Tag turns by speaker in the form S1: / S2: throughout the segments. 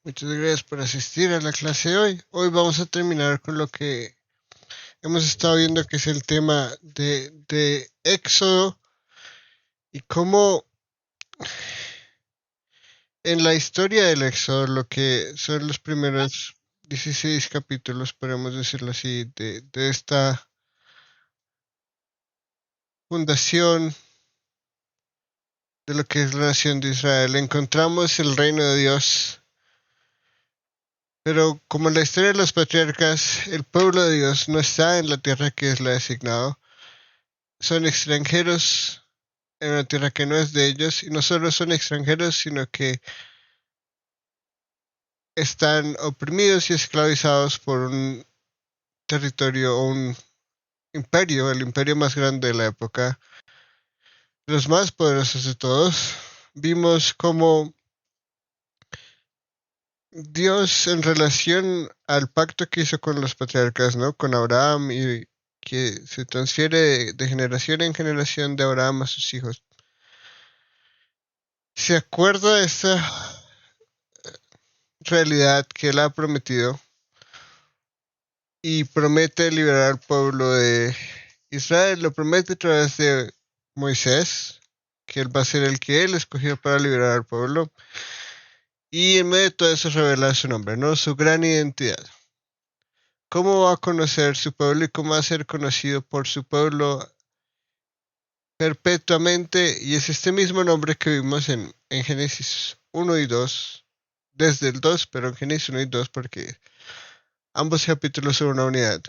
S1: Muchas gracias por asistir a la clase de hoy. Hoy vamos a terminar con lo que hemos estado viendo, que es el tema de Éxodo y cómo en la historia del Éxodo, lo que son los primeros 16 capítulos, podemos decirlo así, de esta fundación de lo que es la nación de Israel, encontramos el reino de Dios. Pero como en la historia de los patriarcas, el pueblo de Dios no está en la tierra que es la designado. Son extranjeros en una tierra que no es de ellos, y no solo son extranjeros, sino que están oprimidos y esclavizados por un territorio o un imperio, el imperio más grande de la época, los más poderosos de todos. Vimos cómo Dios, en relación al pacto que hizo con los patriarcas, ¿no? Con Abraham, y que se transfiere de generación en generación de Abraham a sus hijos, se acuerda de esta realidad que él ha prometido y promete liberar al pueblo de Israel. Lo promete a través de Moisés, que él va a ser el que él escogió para liberar al pueblo. Y en medio de todo eso revela su nombre, ¿no? Su gran identidad. ¿Cómo va a conocer su pueblo y cómo va a ser conocido por su pueblo perpetuamente? Y es este mismo nombre que vimos en Génesis 1 y 2, desde el 2, pero en Génesis 1 y 2, porque ambos capítulos son una unidad.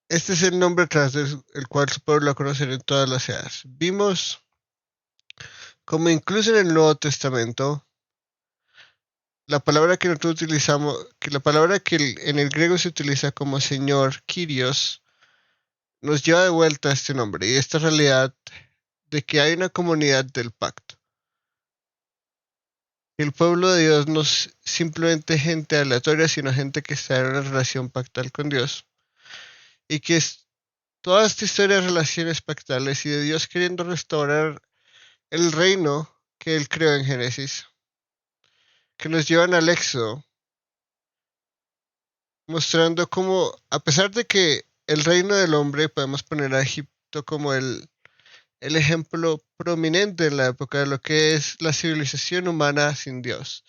S1: Este es el nombre tras el cual su pueblo lo conocerá en todas las edades. Vimos como incluso en el Nuevo Testamento, la palabra que nosotros utilizamos, que la palabra que en el griego se utiliza como Señor, Kyrios, nos lleva de vuelta a este nombre y esta realidad de que hay una comunidad del pacto. El pueblo de Dios no es simplemente gente aleatoria, sino gente que está en una relación pactal con Dios. Y que es toda esta historia de relaciones pactales y de Dios queriendo restaurar el reino que él creó en Génesis, que nos llevan al Éxodo, mostrando cómo, a pesar de que el reino del hombre, podemos poner a Egipto como el ejemplo prominente en la época de lo que es la civilización humana sin Dios.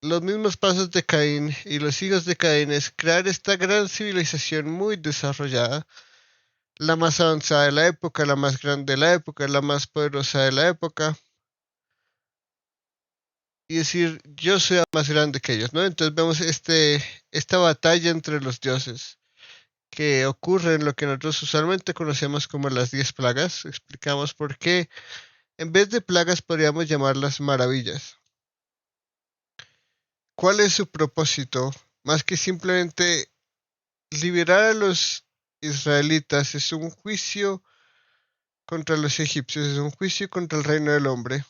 S1: Los mismos pasos de Caín y los hijos de Caín es crear esta gran civilización muy desarrollada, la más avanzada de la época, la más grande de la época, la más poderosa de la época, y decir, yo soy más grande que ellos, ¿no? Entonces vemos esta batalla entre los dioses que ocurre en lo que nosotros usualmente conocemos como las 10 plagas. Explicamos por qué en vez de plagas podríamos llamarlas maravillas. ¿Cuál es su propósito? Más que simplemente liberar a los israelitas, es un juicio contra los egipcios, es un juicio contra el reino del hombre.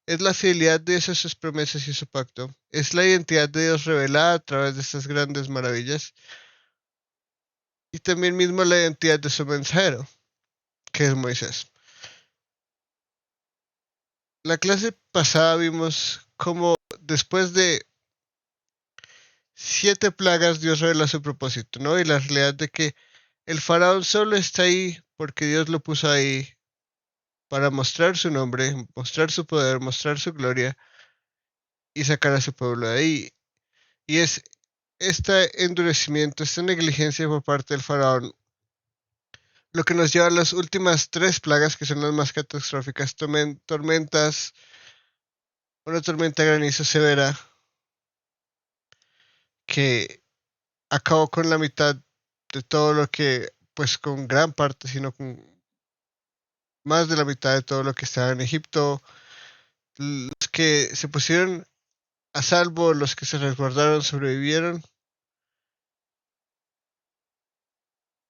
S1: Es la fidelidad de Dios a sus promesas y su pacto. Es la identidad de Dios revelada a través de estas grandes maravillas. Y también mismo la identidad de su mensajero, que es Moisés. La clase pasada vimos cómo después de 7 plagas Dios revela su propósito, ¿no? Y la realidad de que el faraón solo está ahí porque Dios lo puso ahí para mostrar su nombre, mostrar su poder, mostrar su gloria y sacar a su pueblo de ahí. Y es este endurecimiento, esta negligencia por parte del faraón, lo que nos lleva a las últimas 3 plagas, que son las más catastróficas: tormentas, una tormenta granizo severa que acabó con la mitad de todo lo que, pues con gran parte, sino con más de la mitad de todo lo que estaba en Egipto. Los que se pusieron a salvo, los que se resguardaron, sobrevivieron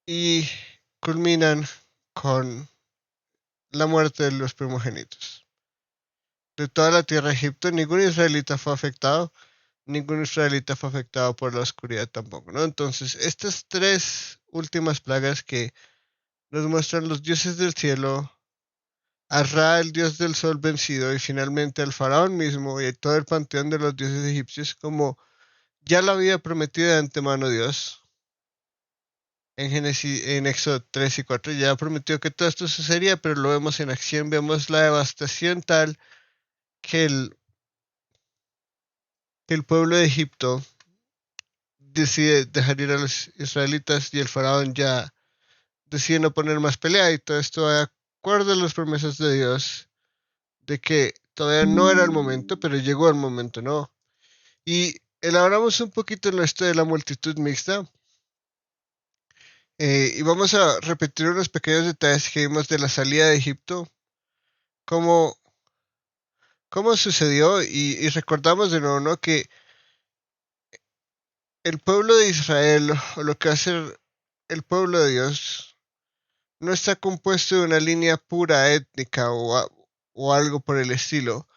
S1: y culminan con la muerte de los primogénitos. De toda la tierra de Egipto, ningún israelita fue afectado, ningún israelita fue afectado por la oscuridad tampoco, ¿no? Entonces, estas 3 últimas plagas que nos muestran los dioses del cielo a Ra, el dios del sol vencido, y finalmente al faraón mismo y todo el panteón de los dioses egipcios, como ya lo había prometido de antemano Dios. En Éxodo 3 y 4 ya prometió que todo esto sucedería, pero lo vemos en acción, vemos la devastación tal que el pueblo de Egipto decide dejar ir a los israelitas y el faraón ya decide no poner más pelea y todo esto de acuerdo a las promesas de Dios de que todavía no era el momento, pero llegó el momento, ¿no? Y elaboramos un poquito en esto de la multitud mixta y vamos a repetir unos pequeños detalles que vimos de la salida de Egipto, cómo, cómo sucedió y recordamos de nuevo, ¿no? Que el pueblo de Israel, o lo que va a ser el pueblo de Dios, no está compuesto de una línea pura étnica o algo por el estilo.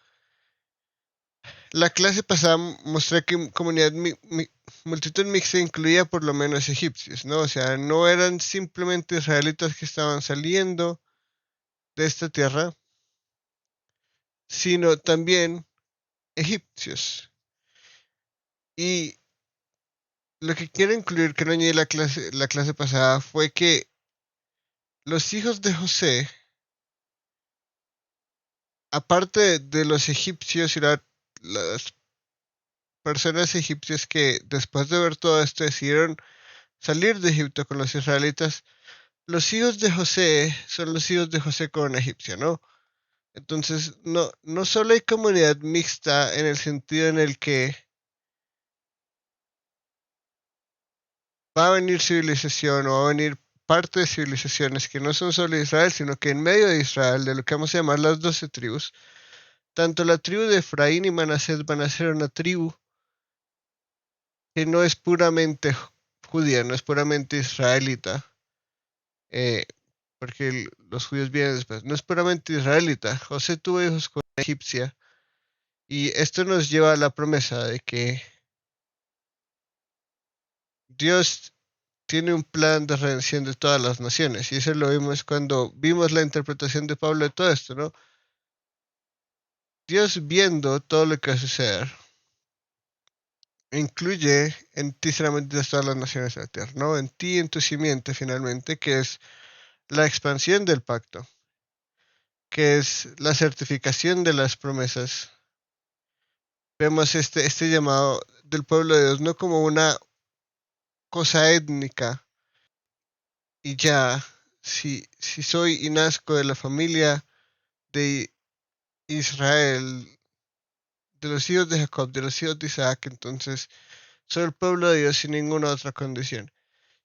S1: La clase pasada mostré que multitud mixta incluía por lo menos egipcios, ¿no? O sea, no eran simplemente israelitas que estaban saliendo de esta tierra, sino también egipcios. Y lo que quiero incluir, que no añadí la clase pasada, fue que los hijos de José, aparte de los egipcios y las personas egipcias que después de ver todo esto decidieron salir de Egipto con los israelitas, los hijos de José son los hijos de José con egipcia, ¿no? Entonces, no solo hay comunidad mixta en el sentido en el que va a venir civilización o va a venir parte de civilizaciones que no son solo Israel, sino que en medio de Israel, de lo que vamos a llamar las 12 tribus, tanto la tribu de Efraín y Manasés van a ser una tribu que no es puramente judía, no es puramente israelita, eh, porque los judíos vienen después, no es puramente israelita. José tuvo hijos con una egipcia y esto nos lleva a la promesa de que Dios tiene un plan de redención de todas las naciones y eso lo vimos cuando vimos la interpretación de Pablo de todo esto, ¿no? Dios viendo todo lo que va a suceder incluye en ti solamente todas las naciones de la tierra, ¿no? En ti, en tu simiente finalmente, que es la expansión del pacto, que es la certificación de las promesas. Vemos este llamado del pueblo de Dios no como una cosa étnica y ya, si soy y nazco de la familia de Israel, de los hijos de Jacob, de los hijos de Isaac, entonces soy el pueblo de Dios sin ninguna otra condición.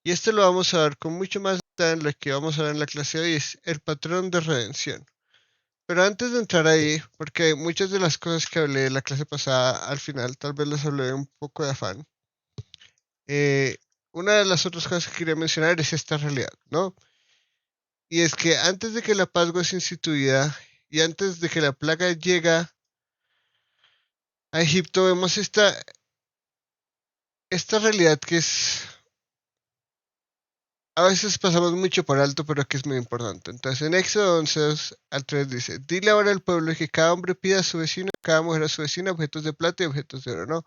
S1: Y esto lo vamos a ver con mucho más detalle en lo que vamos a ver en la clase de hoy, es el patrón de redención. Pero antes de entrar ahí, porque muchas de las cosas que hablé de la clase pasada, al final tal vez las hablé un poco de afán, eh, una de las otras cosas que quería mencionar es esta realidad, ¿no? Y es que antes de que la Pascua es instituida y antes de que la plaga llega a Egipto, vemos esta realidad que es, a veces pasamos mucho por alto, pero que es muy importante. Entonces, en Éxodo 11 al 3 dice, dile ahora al pueblo que cada hombre pida a su vecino, cada mujer a su vecina, objetos de plata y objetos de oro, ¿no?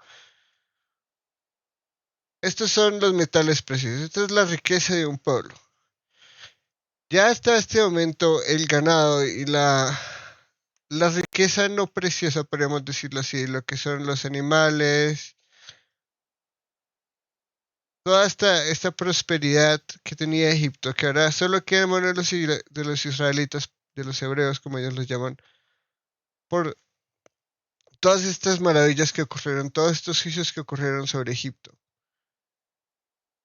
S1: Estos son los metales preciosos, esta es la riqueza de un pueblo. Ya hasta este momento el ganado y la riqueza no preciosa, podríamos decirlo así, lo que son los animales, toda esta prosperidad que tenía Egipto, que ahora solo queda en manos de los israelitas, de los hebreos, como ellos los llaman, por todas estas maravillas que ocurrieron, todos estos juicios que ocurrieron sobre Egipto.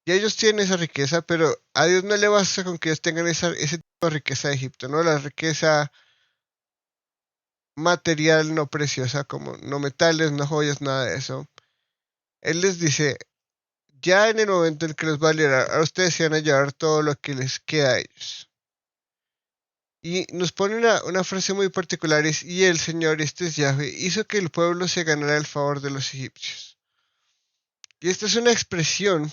S1: Y ellos tienen esa riqueza, pero a Dios no le basta con que ellos tengan ese tipo de riqueza de Egipto, ¿no? La riqueza material no preciosa, como no metales, no joyas, nada de eso. Él les dice, ya en el momento en que los va a liberar, a ustedes se van a llevar todo lo que les queda a ellos. Y nos pone una frase muy particular, y el Señor, este es Yahweh, hizo que el pueblo se ganara el favor de los egipcios. Y esta es una expresión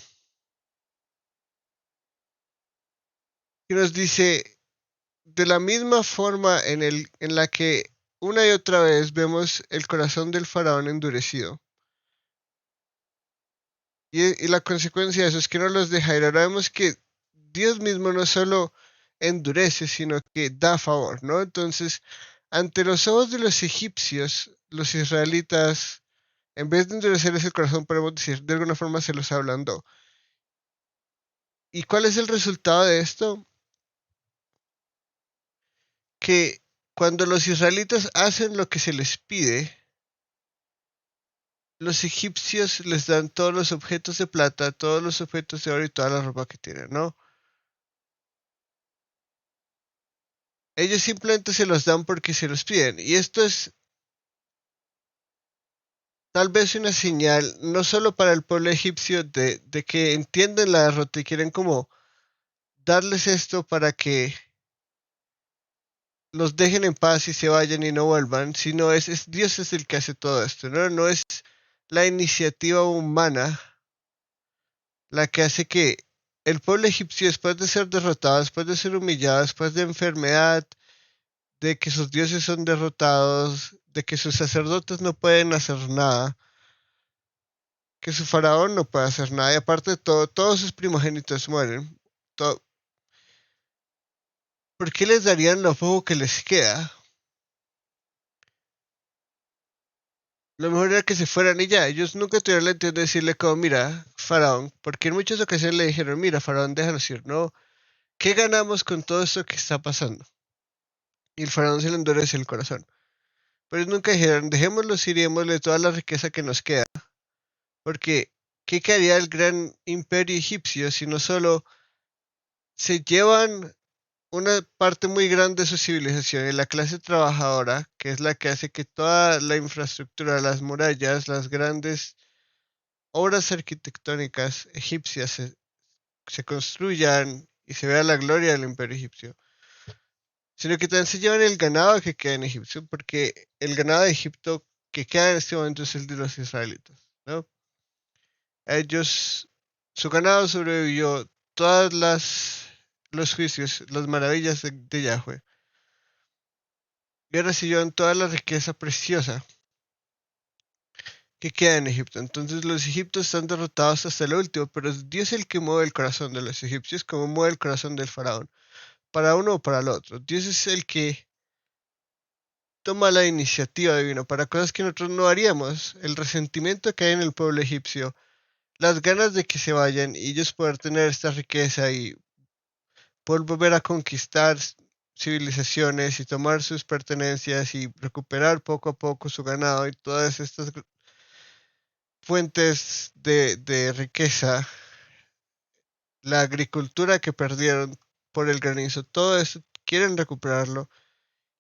S1: que nos dice de la misma forma en la que una y otra vez vemos el corazón del faraón endurecido. Y la consecuencia de eso es que no los deja ir. Ahora vemos que Dios mismo no solo endurece, sino que da favor, ¿no? Entonces, ante los ojos de los egipcios, los israelitas, en vez de endurecerles el corazón, podemos decir, de alguna forma se los ablandó. ¿Y cuál es el resultado de esto? Que cuando los israelitas hacen lo que se les pide, los egipcios les dan todos los objetos de plata, todos los objetos de oro y toda la ropa que tienen, ¿no? Ellos simplemente se los dan porque se los piden. Y esto es tal vez una señal, no solo para el pueblo egipcio, de que entienden la derrota y quieren como darles esto para que los dejen en paz y se vayan y no vuelvan, sino Dios es el que hace todo esto, ¿no? No es la iniciativa humana la que hace que el pueblo egipcio, después de ser derrotado, después de ser humillado, después de enfermedad, de que sus dioses son derrotados, de que sus sacerdotes no pueden hacer nada, que su faraón no puede hacer nada, y aparte de todo, todos sus primogénitos mueren. To- ¿Por qué les darían lo poco que les queda? Lo mejor era que se fueran y ya, ellos nunca tuvieron la intención de decirle como, mira, faraón, porque en muchas ocasiones le dijeron, mira, faraón, déjanos ir, no, ¿qué ganamos con todo esto que está pasando? Y el faraón se le endurece el corazón. Pero ellos nunca dijeron, dejémoslos ir y démosle toda la riqueza que nos queda, porque ¿qué quedaría el gran imperio egipcio si no solo se llevan una parte muy grande de su civilización y la clase trabajadora, que es la que hace que toda la infraestructura, las murallas, las grandes obras arquitectónicas egipcias se construyan y se vea la gloria del imperio egipcio, sino que también se llevan el ganado que queda en Egipto, porque el ganado de Egipto que queda en este momento es el de los israelitas, ¿no? Ellos, su ganado sobrevivió todas los juicios, las maravillas de Yahweh. Y ahora se llevan toda la riqueza preciosa que queda en Egipto. Entonces los egipcios están derrotados hasta el último, pero es Dios el que mueve el corazón de los egipcios, como mueve el corazón del faraón, para uno o para el otro. Dios es el que toma la iniciativa divina para cosas que nosotros no haríamos. El resentimiento que hay en el pueblo egipcio, las ganas de que se vayan y ellos poder tener esta riqueza y poder volver a conquistar civilizaciones y tomar sus pertenencias y recuperar poco a poco su ganado y todas estas fuentes de riqueza, la agricultura que perdieron por el granizo, todo eso quieren recuperarlo.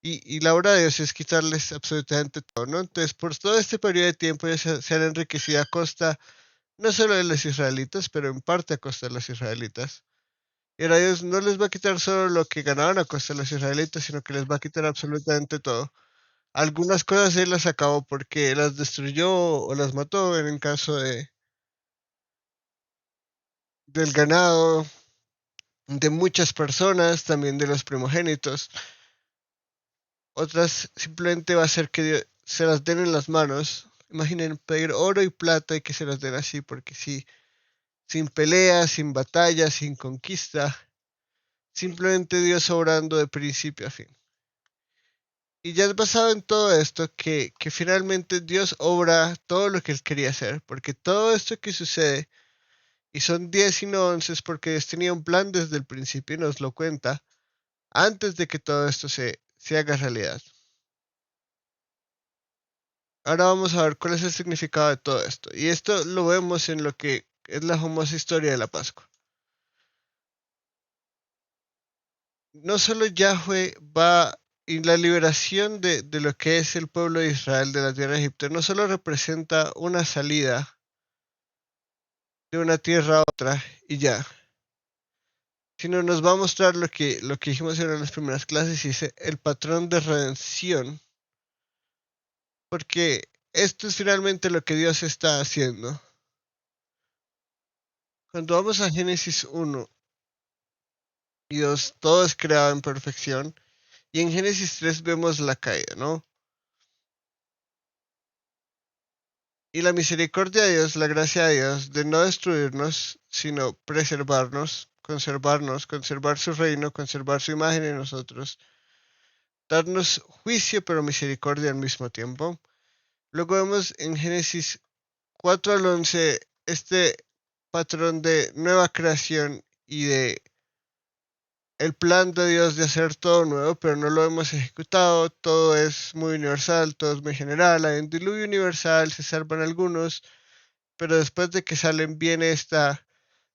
S1: Y la obra de Dios es quitarles absolutamente todo, ¿no? Entonces, por todo este periodo de tiempo ellos se han enriquecido a costa no solo de los israelitas, pero en parte a costa de los israelitas. Y ahora Dios no les va a quitar solo lo que ganaban a costa de los israelitas, sino que les va a quitar absolutamente todo. Algunas cosas Él las acabó porque las destruyó o las mató en el caso del ganado, de muchas personas, también de los primogénitos. Otras simplemente va a ser que se las den en las manos. Imaginen pedir oro y plata y que se las den así, porque sí, sin pelea, sin batalla, sin conquista, simplemente Dios obrando de principio a fin. Y ya es basado en todo esto que finalmente Dios obra todo lo que Él quería hacer, porque todo esto que sucede, y son 10 y no 11, es porque Dios tenía un plan desde el principio y nos lo cuenta antes de que todo esto se haga realidad. Ahora vamos a ver cuál es el significado de todo esto. Y esto lo vemos en lo que es la famosa historia de la Pascua. No solo Yahweh va y la liberación de lo que es el pueblo de Israel de la tierra de Egipto, no solo representa una salida de una tierra a otra y ya, sino nos va a mostrar lo que dijimos en las primeras clases y es el patrón de redención, porque esto es finalmente lo que Dios está haciendo. Cuando vamos a Génesis 1 Dios, todo es creado en perfección. Y en Génesis 3 vemos la caída, ¿no? Y la misericordia de Dios, la gracia de Dios, de no destruirnos, sino preservarnos, conservar su reino, conservar su imagen en nosotros, darnos juicio pero misericordia al mismo tiempo. Luego vemos en Génesis 4 al 11 este patrón de nueva creación y de el plan de Dios de hacer todo nuevo, pero no lo hemos ejecutado, todo es muy universal, todo es muy general, hay un diluvio universal, se salvan algunos, pero después de que salen viene esta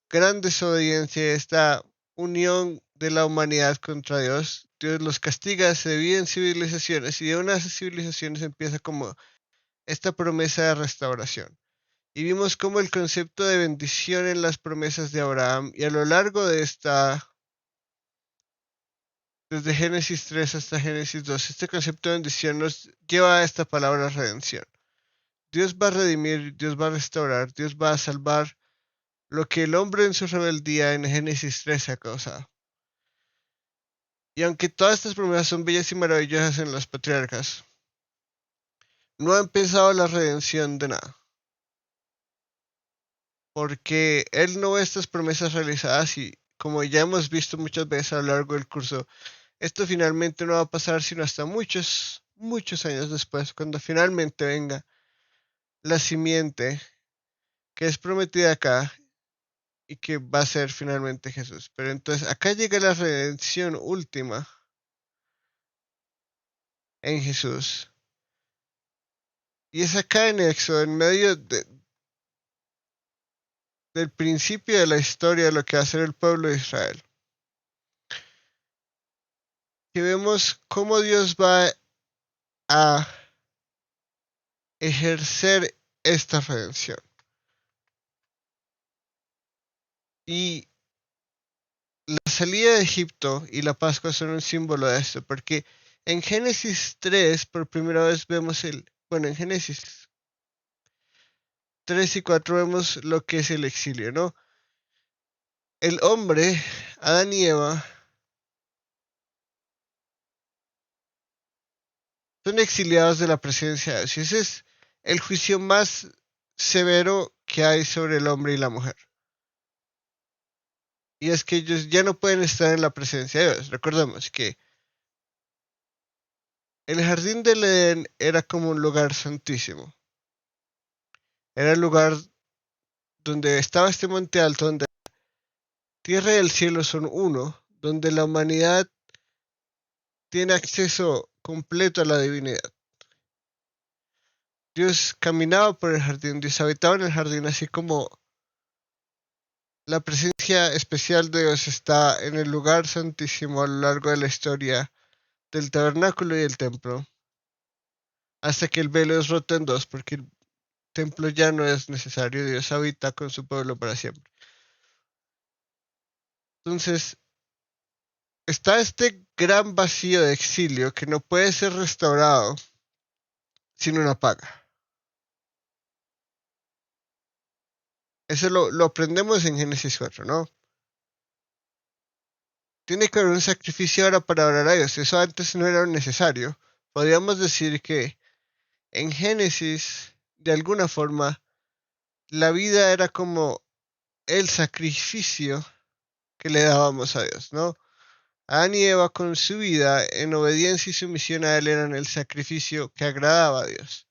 S1: gran desobediencia, esta unión de la humanidad contra Dios. Dios los castiga, se dividen civilizaciones y de una de esas civilizaciones empieza como esta promesa de restauración. Y vimos cómo el concepto de bendición en las promesas de Abraham y a lo largo de desde Génesis 3 hasta Génesis 2, este concepto de bendición nos lleva a esta palabra redención. Dios va a redimir, Dios va a restaurar, Dios va a salvar lo que el hombre en su rebeldía en Génesis 3 ha causado. Y aunque todas estas promesas son bellas y maravillosas en los patriarcas, no ha empezado la redención de nada. Porque Él no ve estas promesas realizadas y, como ya hemos visto muchas veces a lo largo del curso, esto finalmente no va a pasar sino hasta muchos, muchos años después, cuando finalmente venga la simiente que es prometida acá y que va a ser finalmente Jesús. Pero entonces acá llega la redención última en Jesús. Y es acá en Éxodo, en medio del principio de la historia de lo que va a ser el pueblo de Israel, que vemos cómo Dios va a ejercer esta redención. Y la salida de Egipto y la Pascua son un símbolo de esto, porque en Génesis 3 por primera vez vemos en Génesis 3 y 4 vemos lo que es el exilio, ¿no? El hombre, Adán y Eva, son exiliados de la presencia de Dios. Y ese es el juicio más severo que hay sobre el hombre y la mujer. Y es que ellos ya no pueden estar en la presencia de Dios. Recordemos que el jardín del Edén era como un lugar santísimo. Era el lugar donde estaba este monte alto, donde la tierra y el cielo son uno, donde la humanidad tiene acceso completo a la divinidad. Dios caminaba por el jardín, Dios habitaba en el jardín, así como la presencia especial de Dios está en el lugar santísimo a lo largo de la historia del tabernáculo y el templo, hasta que el velo es roto en dos, porque el templo ya no es necesario, Dios habita con su pueblo para siempre. Entonces, está este gran vacío de exilio que no puede ser restaurado sin una paga. Eso lo aprendemos en Génesis 4, ¿no? Tiene que haber un sacrificio ahora para orar a Dios. Eso antes no era necesario. Podríamos decir que en Génesis, de alguna forma, la vida era como el sacrificio que le dábamos a Dios, ¿no? Adán y Eva con su vida en obediencia y sumisión a Él eran el sacrificio que agradaba a Dios.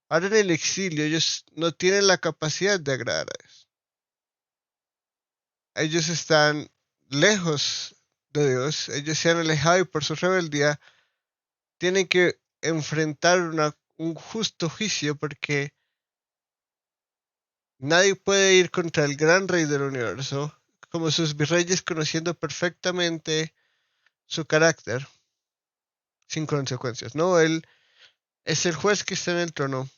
S1: Ahora en el exilio ellos no tienen la capacidad de agradar a Dios. Ellos están lejos de Dios, ellos se han alejado y por su rebeldía tienen que enfrentar un justo juicio porque nadie puede ir contra el gran rey del universo, como sus virreyes conociendo perfectamente su carácter, sin consecuencias. No, él es el juez que está en el trono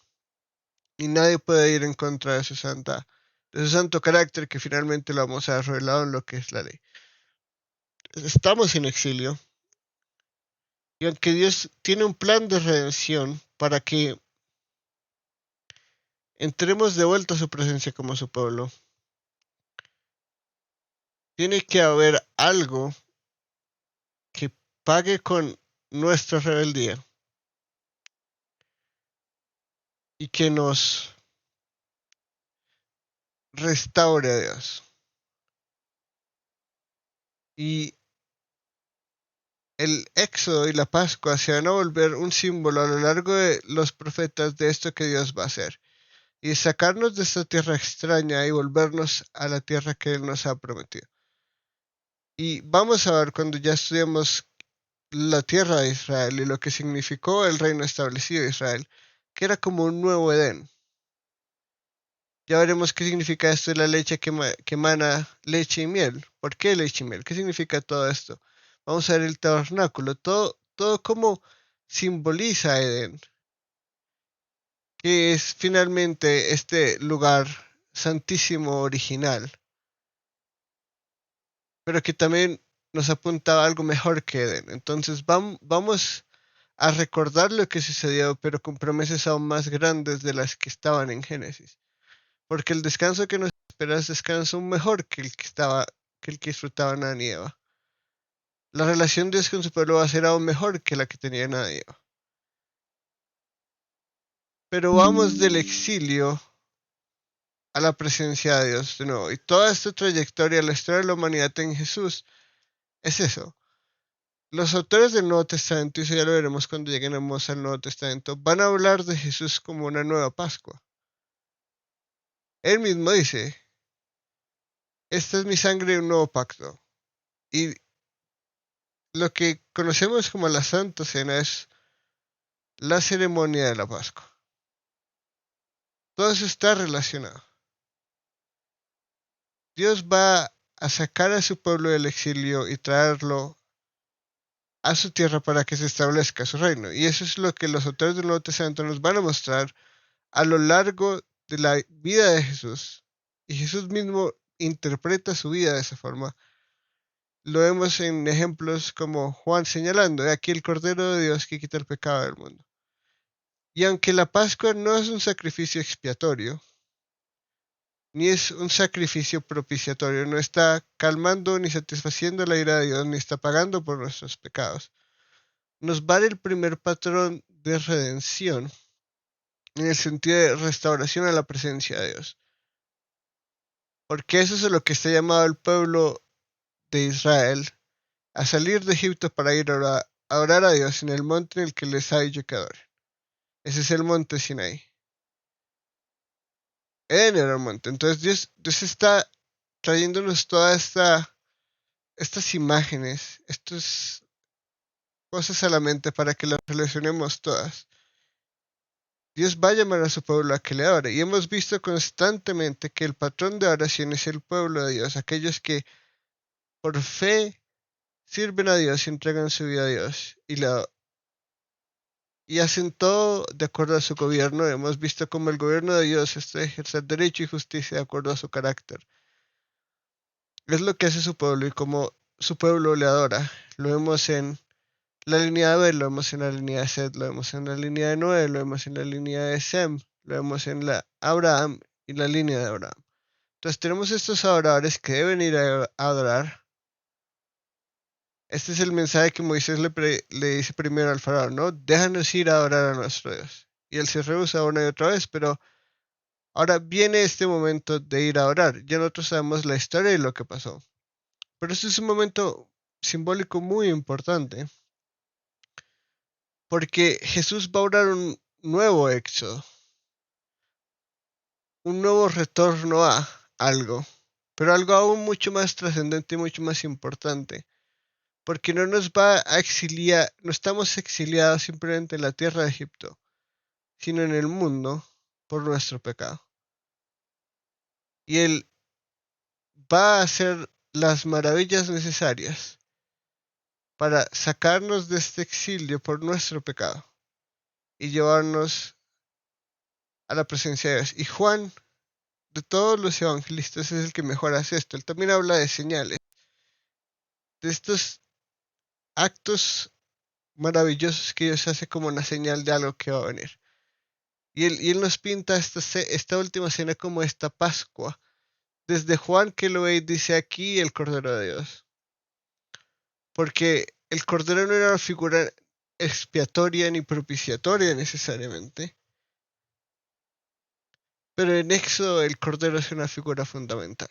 S1: y nadie puede ir en contra de su santo carácter que finalmente lo vamos a ver revelado en lo que es la ley. Estamos en exilio y aunque Dios tiene un plan de redención para que entremos de vuelta a su presencia como su pueblo, tiene que haber algo pague con nuestra rebeldía y que nos restaure a Dios. Y el Éxodo y la Pascua se van a volver un símbolo a lo largo de los profetas de esto que Dios va a hacer. Y sacarnos de esta tierra extraña y volvernos a la tierra que Él nos ha prometido. Y vamos a ver cuando ya estudiemos la tierra de Israel y lo que significó el reino establecido de Israel, que era como un nuevo Edén. Ya veremos qué significa esto de la leche que emana leche y miel. ¿Por qué leche y miel? ¿Qué significa todo esto? Vamos a ver el tabernáculo, todo como simboliza a Edén, que es finalmente este lugar santísimo original, pero que también nos apunta a algo mejor que Edén. Entonces vamos a recordar lo que sucedió, pero con promesas aún más grandes de las que estaban en Génesis. Porque el descanso que nos espera es descanso mejor que el que disfrutaban Adán y Eva. La relación de Dios con su pueblo va a ser aún mejor que la que tenían Adán y Eva. Pero vamos del exilio a la presencia de Dios de nuevo. Y toda esta trayectoria, la historia de la humanidad en Jesús, es eso. Los autores del Nuevo Testamento, y eso ya lo veremos cuando lleguemos al Nuevo Testamento, van a hablar de Jesús como una nueva Pascua. Él mismo dice, esta es mi sangre de un nuevo pacto. Y lo que conocemos como la Santa Cena es la ceremonia de la Pascua. Todo eso está relacionado. Dios va a sacar a su pueblo del exilio y traerlo a su tierra para que se establezca su reino. Y eso es lo que los autores del Nuevo Testamento nos van a mostrar a lo largo de la vida de Jesús. Y Jesús mismo interpreta su vida de esa forma. Lo vemos en ejemplos como Juan señalando, he aquí el Cordero de Dios que quita el pecado del mundo. Y aunque la Pascua no es un sacrificio expiatorio, ni es un sacrificio propiciatorio, no está calmando ni satisfaciendo la ira de Dios, ni está pagando por nuestros pecados, nos va el primer patrón de redención, en el sentido de restauración a la presencia de Dios. Porque eso es a lo que está llamado el pueblo de Israel, a salir de Egipto para ir a orar a Dios en el monte en el que les ha dicho que adoren. Ese es el monte Sinaí. Edén era el monte. Entonces Dios está trayéndonos todas estas imágenes, estas cosas a la mente para que las relacionemos todas. Dios va a llamar a su pueblo a que le adore. Y hemos visto constantemente que el patrón de oración es el pueblo de Dios, aquellos que por fe sirven a Dios y entregan su vida a Dios y hacen todo de acuerdo a su gobierno. Hemos visto cómo el gobierno de Dios es ejercer derecho y justicia de acuerdo a su carácter. Es lo que hace su pueblo y cómo su pueblo le adora. Lo vemos en la línea de Abel, lo vemos en la línea de Seth, lo vemos en la línea de Noé, lo vemos en la línea de Sem, lo vemos en la Abraham y la línea de Abraham. Entonces tenemos estos adoradores que deben ir a adorar. Este es el mensaje que Moisés le dice primero al faraón, ¿no? Déjanos ir a adorar a nuestro Dios. Y él se rehúsa una y otra vez, pero ahora viene este momento de ir a orar. Ya nosotros sabemos la historia y lo que pasó. Pero este es un momento simbólico muy importante, porque Jesús va a orar un nuevo éxodo, un nuevo retorno a algo, pero algo aún mucho más trascendente y mucho más importante, porque no nos va a exiliar, no estamos exiliados simplemente en la tierra de Egipto, sino en el mundo por nuestro pecado. Y Él va a hacer las maravillas necesarias para sacarnos de este exilio por nuestro pecado y llevarnos a la presencia de Dios. Y Juan, de todos los evangelistas, es el que mejor hace esto. Él también habla de señales, de estos actos maravillosos que Dios hace como una señal de algo que va a venir. Y él nos pinta esta última cena como esta Pascua. Desde Juan que lo ve y dice aquí el Cordero de Dios. Porque el cordero no era una figura expiatoria ni propiciatoria necesariamente, pero en Éxodo el cordero es una figura fundamental,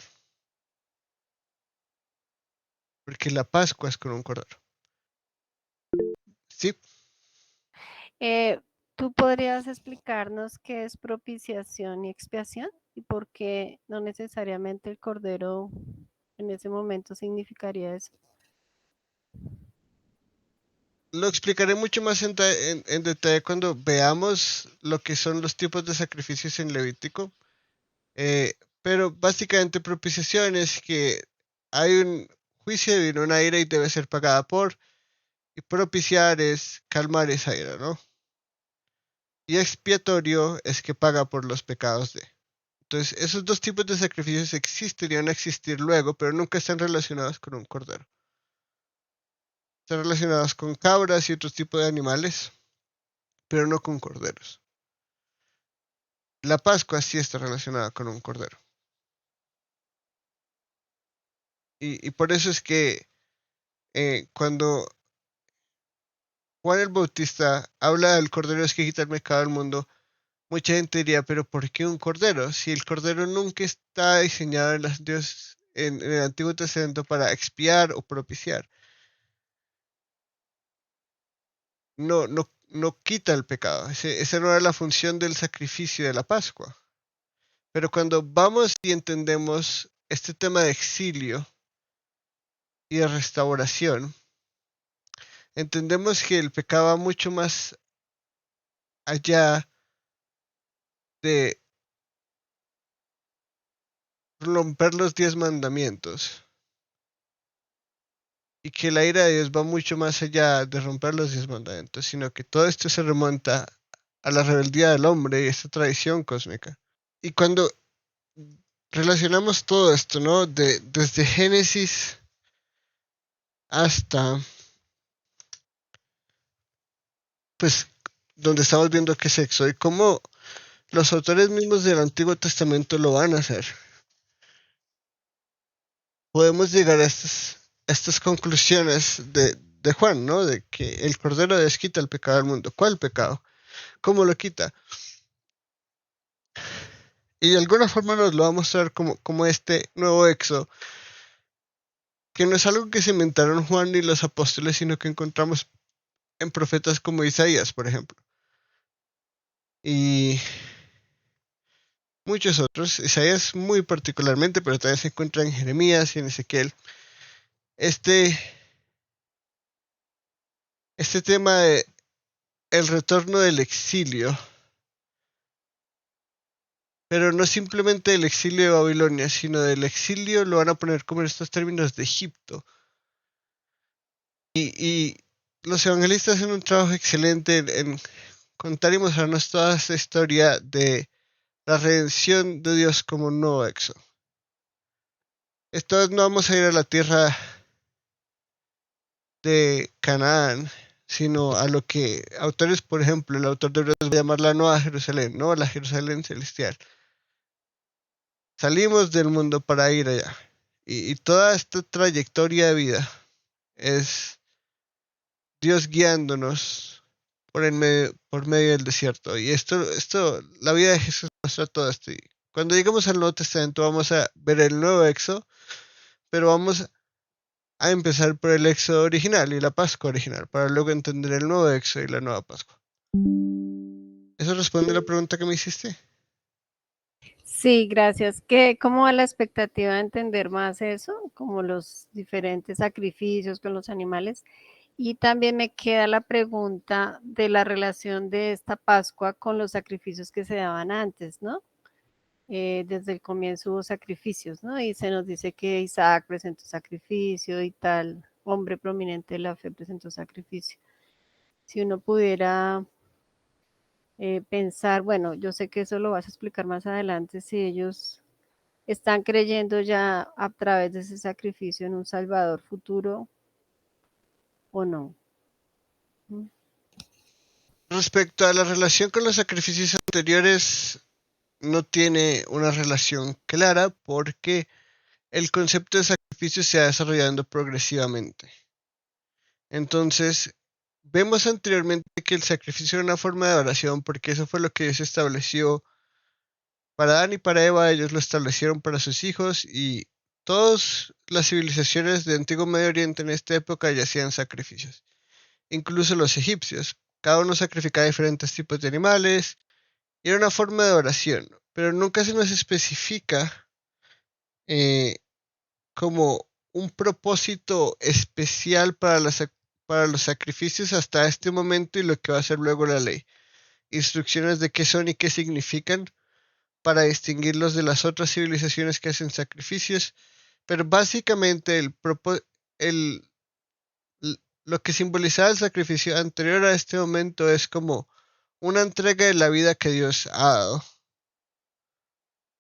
S1: porque la Pascua es con un cordero. Sí,
S2: Eh, ¿Tú podrías explicarnos qué es propiciación y expiación y por qué no necesariamente el cordero en ese momento significaría eso?
S1: lo explicaré mucho más en detalle cuando veamos lo que son los tipos de sacrificios en Levítico. Pero básicamente propiciación es que hay un juicio divino, una ira y debe ser pagada por, y propiciar es calmar esa ira, ¿no? Y expiatorio es que paga por los pecados de. Entonces, esos dos tipos de sacrificios existen y van a existir luego, pero nunca están relacionados con un cordero. Están relacionados con cabras y otros tipos de animales, pero no con corderos. La Pascua sí está relacionada con un cordero. Y por eso es que cuando Juan el Bautista habla del cordero es que quita el pecado del mundo, mucha gente diría, pero ¿por qué un cordero? Si el cordero nunca está diseñado en, en el Antiguo Testamento para expiar o propiciar. No quita el pecado. Esa no era la función del sacrificio de la Pascua. Pero cuando vamos y entendemos este tema de exilio y de restauración, entendemos que el pecado va mucho más allá de romper los 10 mandamientos y que la ira de Dios va mucho más allá de romper los 10 mandamientos, sino que todo esto se remonta a la rebeldía del hombre y esta tradición cósmica. Y cuando relacionamos todo esto, ¿no? Desde Génesis hasta, pues, donde estamos viendo que es sexo y cómo los autores mismos del Antiguo Testamento lo van a hacer, podemos llegar a estas conclusiones de Juan, ¿no? De que el Cordero de Dios quita el pecado del mundo. ¿Cuál pecado? ¿Cómo lo quita? Y de alguna forma nos lo va a mostrar como este nuevo éxodo, que no es algo que se inventaron Juan ni los apóstoles, sino que encontramos en profetas como Isaías, por ejemplo. Y muchos otros, Isaías muy particularmente, pero también se encuentra en Jeremías y en Ezequiel. Este, este tema de el retorno del exilio, pero no simplemente del exilio de Babilonia, sino del exilio, lo van a poner como en estos términos de Egipto. Y los evangelistas hacen un trabajo excelente en contar y mostrarnos toda esta historia de la redención de Dios como un nuevo éxodo. Esta vez no vamos a ir a la tierra de Canaán, sino a lo que autores, por ejemplo, el autor de Hebreos va a llamar la Nueva Jerusalén, ¿no? La Jerusalén celestial. Salimos del mundo para ir allá. Y toda esta trayectoria de vida es Dios guiándonos por medio del desierto. Y la vida de Jesús muestra todo esto. Y cuando lleguemos al Nuevo Testamento vamos a ver el nuevo éxodo, pero vamos a empezar por el éxodo original y la Pascua original, para luego entender el nuevo éxodo y la nueva Pascua. ¿Eso responde a la pregunta que me hiciste?
S2: Sí, gracias. ¿Cómo va la expectativa de entender más eso? Como los diferentes sacrificios con los animales. Y también me queda la pregunta de la relación de esta Pascua con los sacrificios que se daban antes, ¿no? Desde el comienzo hubo sacrificios, ¿no? Y se nos dice que Isaac presentó sacrificio y tal hombre prominente de la fe presentó sacrificio. Si uno pudiera pensar, bueno, yo sé que eso lo vas a explicar más adelante, si ellos están creyendo ya a través de ese sacrificio en un Salvador futuro o no. ¿Mm?
S1: Respecto a la relación con los sacrificios anteriores, no tiene una relación clara porque el concepto de sacrificio se va desarrollando progresivamente. Entonces, vemos anteriormente que el sacrificio era una forma de oración, porque eso fue lo que Dios estableció para Adán y para Eva, ellos lo establecieron para sus hijos y todas las civilizaciones de Antiguo Medio Oriente en esta época ya hacían sacrificios, incluso los egipcios. Cada uno sacrificaba diferentes tipos de animales y era una forma de oración, pero nunca se nos especifica eh, como un propósito especial para los sacrificios hasta este momento y lo que va a ser luego la ley. Instrucciones de qué son y qué significan para distinguirlos de las otras civilizaciones que hacen sacrificios, pero básicamente el, lo que simbolizaba el sacrificio anterior a este momento es como una entrega de la vida que Dios ha dado,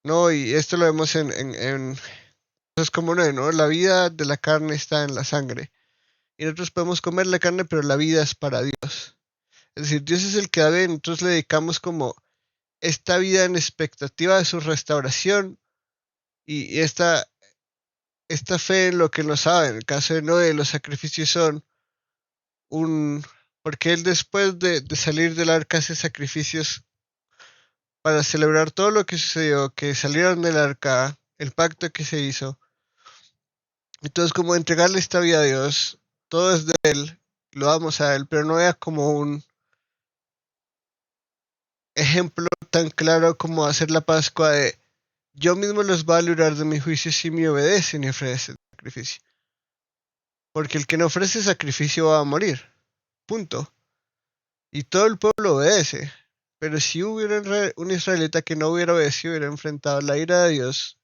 S1: ¿no? Y esto lo vemos en cosas como ¿no? La vida de la carne está en la sangre. Y nosotros podemos comer la carne, pero la vida es para Dios. Es decir, Dios es el que da vida, nosotros le dedicamos como esta vida en expectativa de su restauración y esta fe en lo que no sabe. En el caso de Noé, los sacrificios son un... Porque él después de salir del arca hace sacrificios para celebrar todo lo que sucedió, que salieron del arca, el pacto que se hizo. Entonces, como entregarle esta vida a Dios, todo es de Él, lo damos a Él, pero no era como un ejemplo tan claro como hacer la Pascua de yo mismo los voy a librar de mi juicio si me obedecen y ofrecen sacrificio. Porque el que no ofrece sacrificio va a morir. Punto. Y todo el pueblo obedece. Pero si hubiera un israelita que no hubiera obedecido, hubiera enfrentado la ira de Dios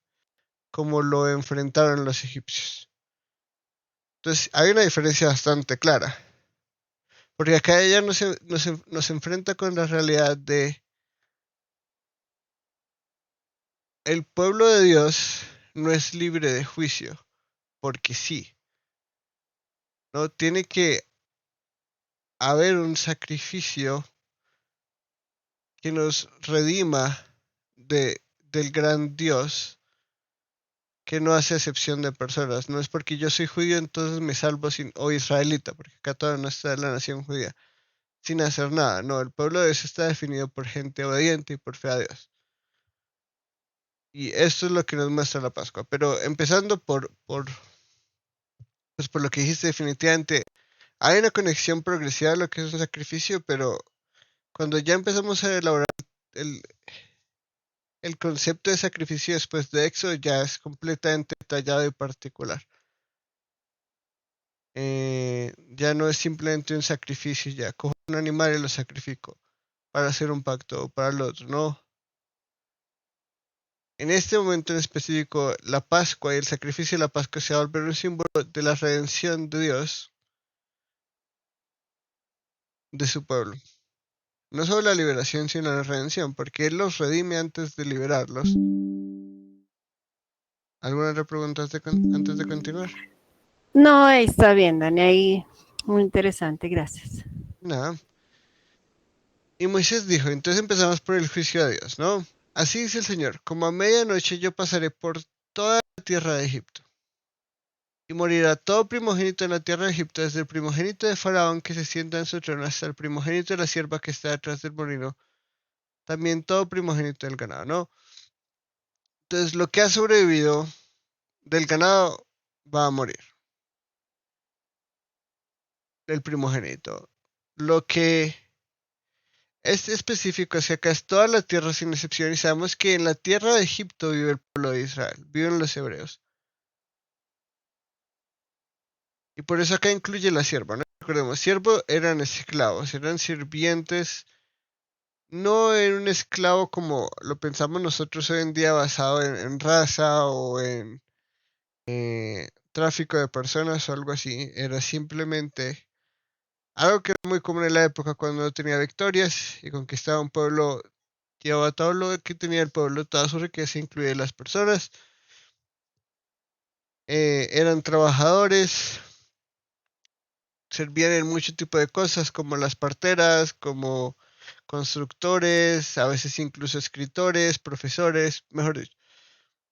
S1: como lo enfrentaron los egipcios. Entonces hay una diferencia bastante clara. Porque acá ella nos enfrenta con la realidad de el pueblo de Dios no es libre de juicio, porque sí, no tiene que haber un sacrificio que nos redima del gran Dios que no hace excepción de personas. No es porque yo soy judío entonces me salvo o israelita, porque acá todavía no está la nación judía, sin hacer nada. No, el pueblo de Dios está definido por gente obediente y por fe a Dios. Y esto es lo que nos muestra la Pascua. Pero empezando pues por lo que dijiste, definitivamente hay una conexión progresiva a lo que es un sacrificio, pero cuando ya empezamos a elaborar el, el concepto de sacrificio después de Éxodo, ya es completamente detallado y particular. Ya no es simplemente un sacrificio, ya cojo un animal y lo sacrifico para hacer un pacto o para el otro, no. En este momento en específico, la Pascua y el sacrificio de la Pascua se va a volver un símbolo de la redención de Dios de su pueblo. No solo la liberación, sino la redención, porque Él los redime antes de liberarlos. ¿Alguna otra pregunta antes de continuar?
S2: No, ahí está bien, Dani, ahí muy interesante, gracias.
S1: Nada. Y Moisés dijo, entonces empezamos por el juicio de Dios, ¿no? Así dice el Señor, como a medianoche yo pasaré por toda la tierra de Egipto. Y morirá todo primogénito en la tierra de Egipto, desde el primogénito de Faraón que se sienta en su trono hasta el primogénito de la sierva que está detrás del molino, también todo primogénito del ganado, ¿no? Entonces lo que ha sobrevivido del ganado va a morir, el primogénito. Lo que es específico es que acá es toda la tierra sin excepción y sabemos que en la tierra de Egipto vive el pueblo de Israel, viven los hebreos. Y por eso acá incluye la sierva, ¿no? Recordemos, siervo eran esclavos, eran sirvientes, no en un esclavo como lo pensamos nosotros hoy en día basado en raza o en tráfico de personas o algo así, era simplemente algo que era muy común en la época cuando no tenía victorias y conquistaba un pueblo, llevaba todo lo que tenía el pueblo, toda su riqueza, incluye las personas, eran trabajadores, servían en mucho tipo de cosas como las parteras, como constructores, a veces incluso escritores, profesores, mejor dicho,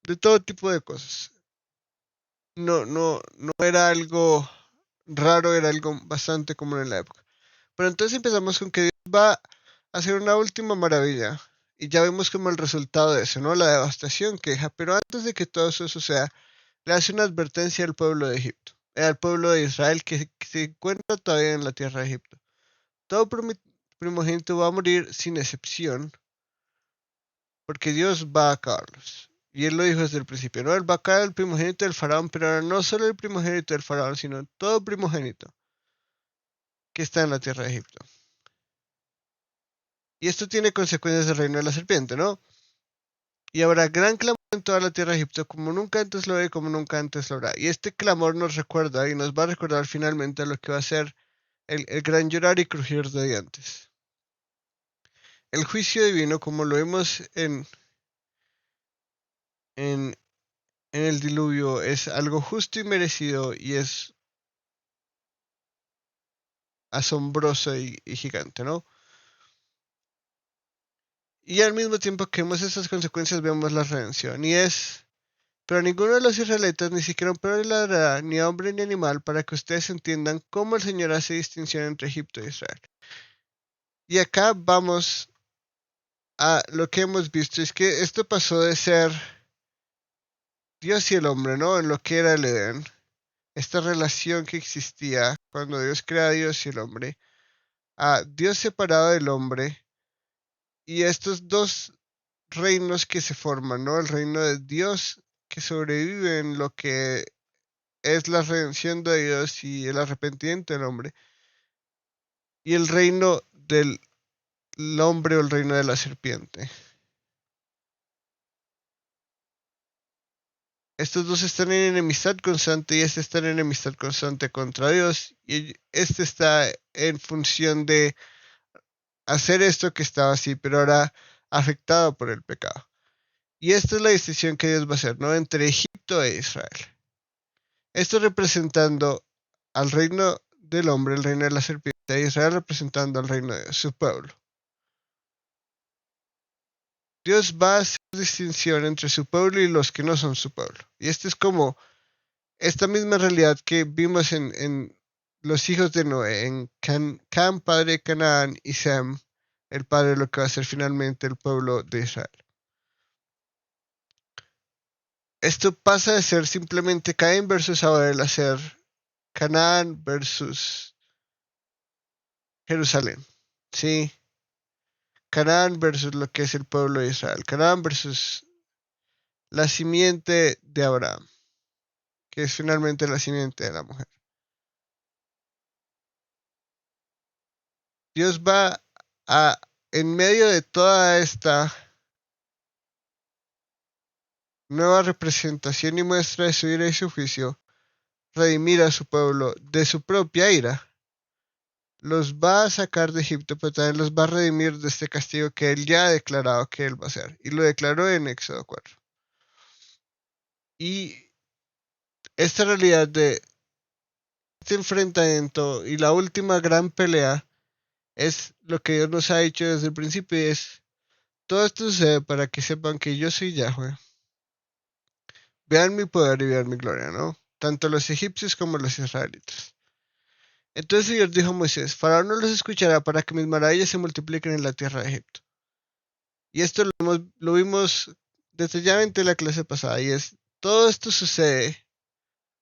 S1: de todo tipo de cosas. No era algo, raro, era algo bastante común en la época. Pero entonces empezamos con que Dios va a hacer una última maravilla. Y ya vemos como el resultado de eso, ¿no? La devastación que deja. Pero antes de que todo eso suceda, le hace una advertencia al pueblo de Egipto, al pueblo de Israel que se encuentra todavía en la tierra de Egipto. Todo primogénito va a morir sin excepción, porque Dios va a acabarlos. Y él lo dijo desde el principio, ¿no? Él va a acabar el primogénito del faraón, pero ahora no solo el primogénito del faraón, sino todo primogénito que está en la tierra de Egipto. Y esto tiene consecuencias del reino de la serpiente, ¿no? Y habrá gran clamor en toda la tierra de Egipto, como nunca antes lo ve, como nunca antes lo habrá. Y este clamor nos recuerda y nos va a recordar finalmente lo que va a ser el gran llorar y crujir de dientes. El juicio divino, como lo vemos en, en el diluvio, es algo justo y merecido y es asombroso y gigante, ¿no? Y al mismo tiempo que vemos esas consecuencias, vemos la redención. Pero ninguno de los israelitas, ni siquiera un perro ladrará, ni hombre ni animal, para que ustedes entiendan cómo el Señor hace distinción entre Egipto e Israel. Y acá vamos a lo que hemos visto, es que esto pasó de ser Dios y el hombre, ¿no? En lo que era el Edén, esta relación que existía cuando Dios crea a Dios y el hombre, a Dios separado del hombre, y estos dos reinos que se forman, ¿no? El reino de Dios que sobrevive en lo que es la redención de Dios y el arrepentimiento del hombre, y el reino del hombre o el reino de la serpiente. Estos dos están en enemistad constante y este está en enemistad constante contra Dios y este está en función de hacer esto que estaba así, pero ahora afectado por el pecado. Y esta es la distinción que Dios va a hacer, ¿no? Entre Egipto e Israel. Esto representando al reino del hombre, el reino de la serpiente, e Israel representando al reino de su pueblo. Dios va a hacer distinción entre su pueblo y los que no son su pueblo. Y esta es como esta misma realidad que vimos en los hijos de Noé, en Cam, padre de Canaán, y Sem, el padre de lo que va a ser finalmente el pueblo de Israel. Esto pasa de ser simplemente Caín versus Abel a ser Canaán versus Jerusalén. Sí, Canaán versus lo que es el pueblo de Israel. Canaán versus la simiente de Abraham, que es finalmente la simiente de la mujer. Dios va a, en medio de toda esta nueva representación y muestra de su ira y su juicio, redimir a su pueblo de su propia ira. Los va a sacar de Egipto, pero también los va a redimir de este castigo que él ya ha declarado que él va a hacer. Y lo declaró en Éxodo 4. Y esta realidad de este enfrentamiento y la última gran pelea es lo que Dios nos ha dicho desde el principio y es todo esto sucede para que sepan que yo soy Yahweh. Vean mi poder y vean mi gloria, ¿no? Tanto los egipcios como los israelitas. Entonces Dios dijo a Moisés, Faraón no los escuchará para que mis maravillas se multipliquen en la tierra de Egipto. Y esto lo vimos detalladamente en la clase pasada, y es, todo esto sucede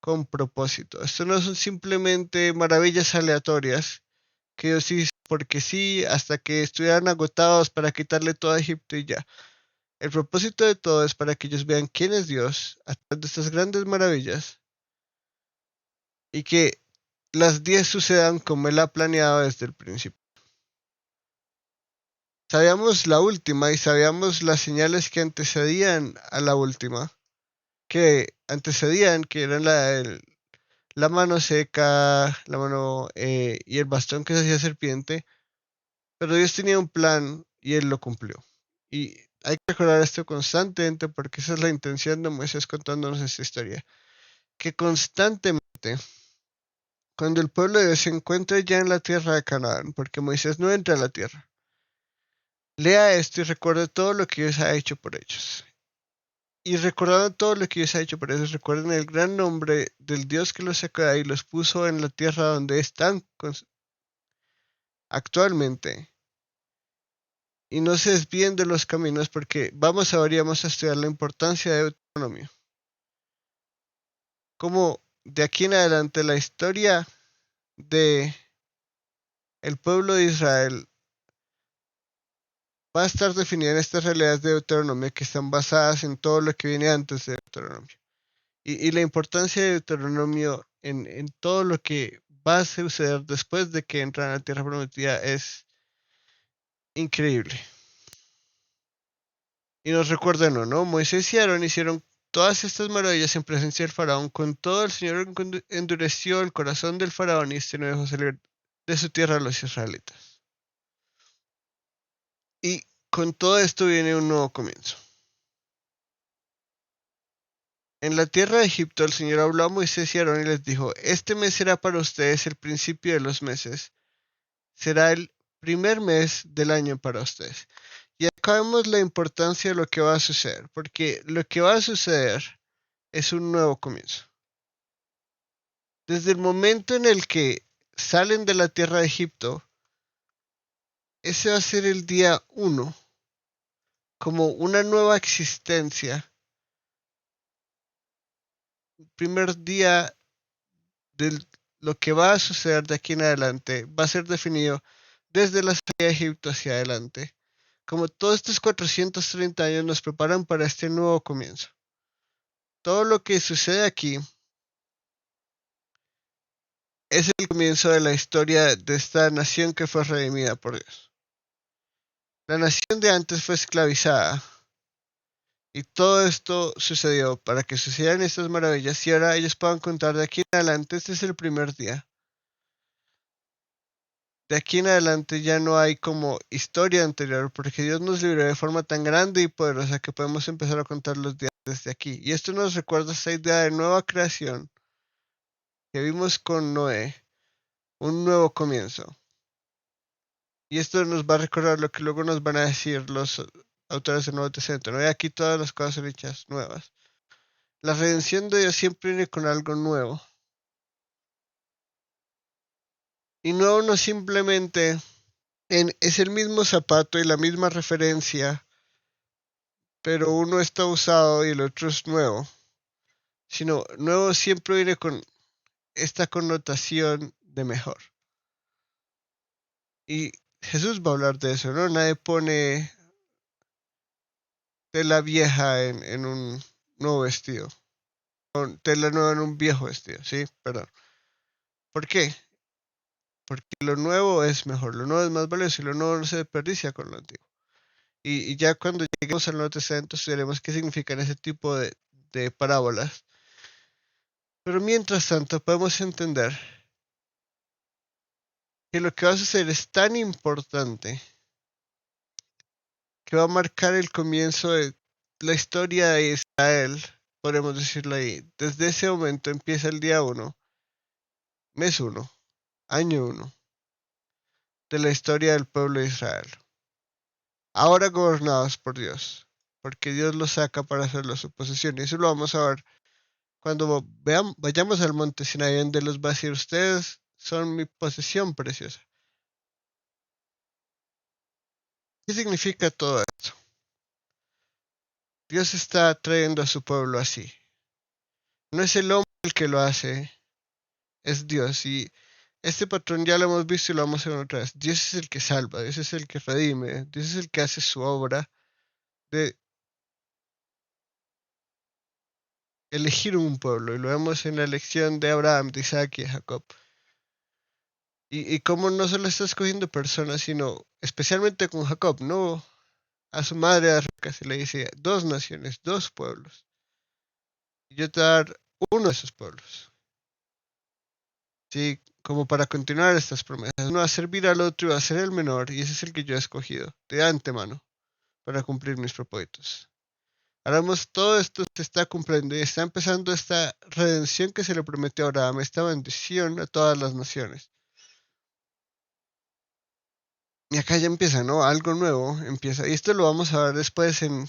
S1: con propósito. Esto no son simplemente maravillas aleatorias que Dios hizo porque sí, hasta que estuvieran agotados para quitarle todo a Egipto y ya. El propósito de todo es para que ellos vean quién es Dios a través de estas grandes maravillas y que las 10 sucedan como Él ha planeado desde el principio. Sabíamos la última y sabíamos las señales que antecedían a la última, que antecedían, que eran la mano seca, la mano y el bastón que se hacía serpiente, pero Dios tenía un plan y Él lo cumplió. Y hay que recordar esto constantemente porque esa es la intención de Moisés contándonos esta historia, que constantemente, cuando el pueblo de Dios se encuentre ya en la tierra de Canaán, porque Moisés no entra a la tierra, lea esto y recuerde todo lo que Dios ha hecho por ellos. Y recordaron todo lo que Dios ha hecho por ellos. Recuerden el gran nombre del Dios que los sacó de ahí y los puso en la tierra donde están actualmente. Y no se desvíen de los caminos porque vamos ahora y vamos a estudiar la importancia de Deuteronomio. Como de aquí en adelante la historia de el pueblo de Israel va a estar definida en estas realidades de Deuteronomio que están basadas en todo lo que viene antes de Deuteronomio. Y la importancia de Deuteronomio en todo lo que va a suceder después de que entran a la tierra prometida es increíble. Y nos recuerdan, ¿no? Moisés y Aarón hicieron todas estas maravillas en presencia del faraón. Con todo el Señor endureció el corazón del faraón y este no dejó salir de su tierra a los israelitas. Y con todo esto viene un nuevo comienzo. En la tierra de Egipto el Señor habló a Moisés y Aarón y les dijo, este mes será para ustedes el principio de los meses, será el primer mes del año para ustedes. Y acá vemos la importancia de lo que va a suceder, porque lo que va a suceder es un nuevo comienzo. Desde el momento en el que salen de la tierra de Egipto, ese va a ser el día 1, como una nueva existencia, el primer día de lo que va a suceder de aquí en adelante, va a ser definido desde la salida de Egipto hacia adelante. Como todos estos 430 años nos preparan para este nuevo comienzo. Todo lo que sucede aquí es el comienzo de la historia de esta nación que fue redimida por Dios. La nación de antes fue esclavizada y todo esto sucedió para que sucedieran estas maravillas y ahora ellos puedan contar de aquí en adelante. Este es el primer día. De aquí en adelante ya no hay como historia anterior porque Dios nos libró de forma tan grande y poderosa que podemos empezar a contar los días desde aquí. Y esto nos recuerda esta idea de nueva creación que vimos con Noé, un nuevo comienzo. Y esto nos va a recordar lo que luego nos van a decir los autores del Nuevo Testamento. No hay aquí todas las cosas son hechas nuevas. La redención de Dios siempre viene con algo nuevo. Y nuevo no simplemente es el mismo zapato y la misma referencia, pero uno está usado y el otro es nuevo. Sino nuevo siempre viene con esta connotación de mejor. Y Jesús va a hablar de eso, ¿no? Nadie pone tela vieja en un nuevo vestido. Tela nueva en un viejo vestido, ¿sí? Perdón. ¿Por qué? Porque lo nuevo es mejor, lo nuevo es más valioso y lo nuevo no se desperdicia con lo antiguo. Y ya cuando lleguemos al Nuevo Testamento estudiaremos qué significan ese tipo de parábolas. Pero mientras tanto podemos entender que lo que va a suceder es tan importante que va a marcar el comienzo de la historia de Israel, podemos decirlo ahí. Desde ese momento empieza el día 1, mes 1, año 1 de la historia del pueblo de Israel. Ahora gobernados por Dios, porque Dios los saca para hacerlo su posesión. Y eso lo vamos a ver cuando vayamos al monte Sinaí, donde los va a decir, ustedes son mi posesión preciosa. ¿Qué significa todo esto? Dios está trayendo a su pueblo así. No es el hombre el que lo hace, es Dios. Y este patrón ya lo hemos visto y lo vamos a ver otra vez. Dios es el que salva, Dios es el que redime, Dios es el que hace su obra de elegir un pueblo. Y lo vemos en la elección de Abraham, de Isaac y de Jacob. Y cómo no solo está escogiendo personas, sino especialmente con Jacob, no a su madre a Rebeca se le dice dos naciones, dos pueblos. Y yo te voy a dar uno de esos pueblos. Sí, como para continuar estas promesas. Uno va a servir al otro y va a ser el menor, y ese es el que yo he escogido de antemano para cumplir mis propósitos. Ahora vemos todo esto se está cumpliendo y está empezando esta redención que se le prometió a Abraham, esta bendición a todas las naciones. Y acá ya empieza, ¿no? Algo nuevo empieza. Y esto lo vamos a ver después en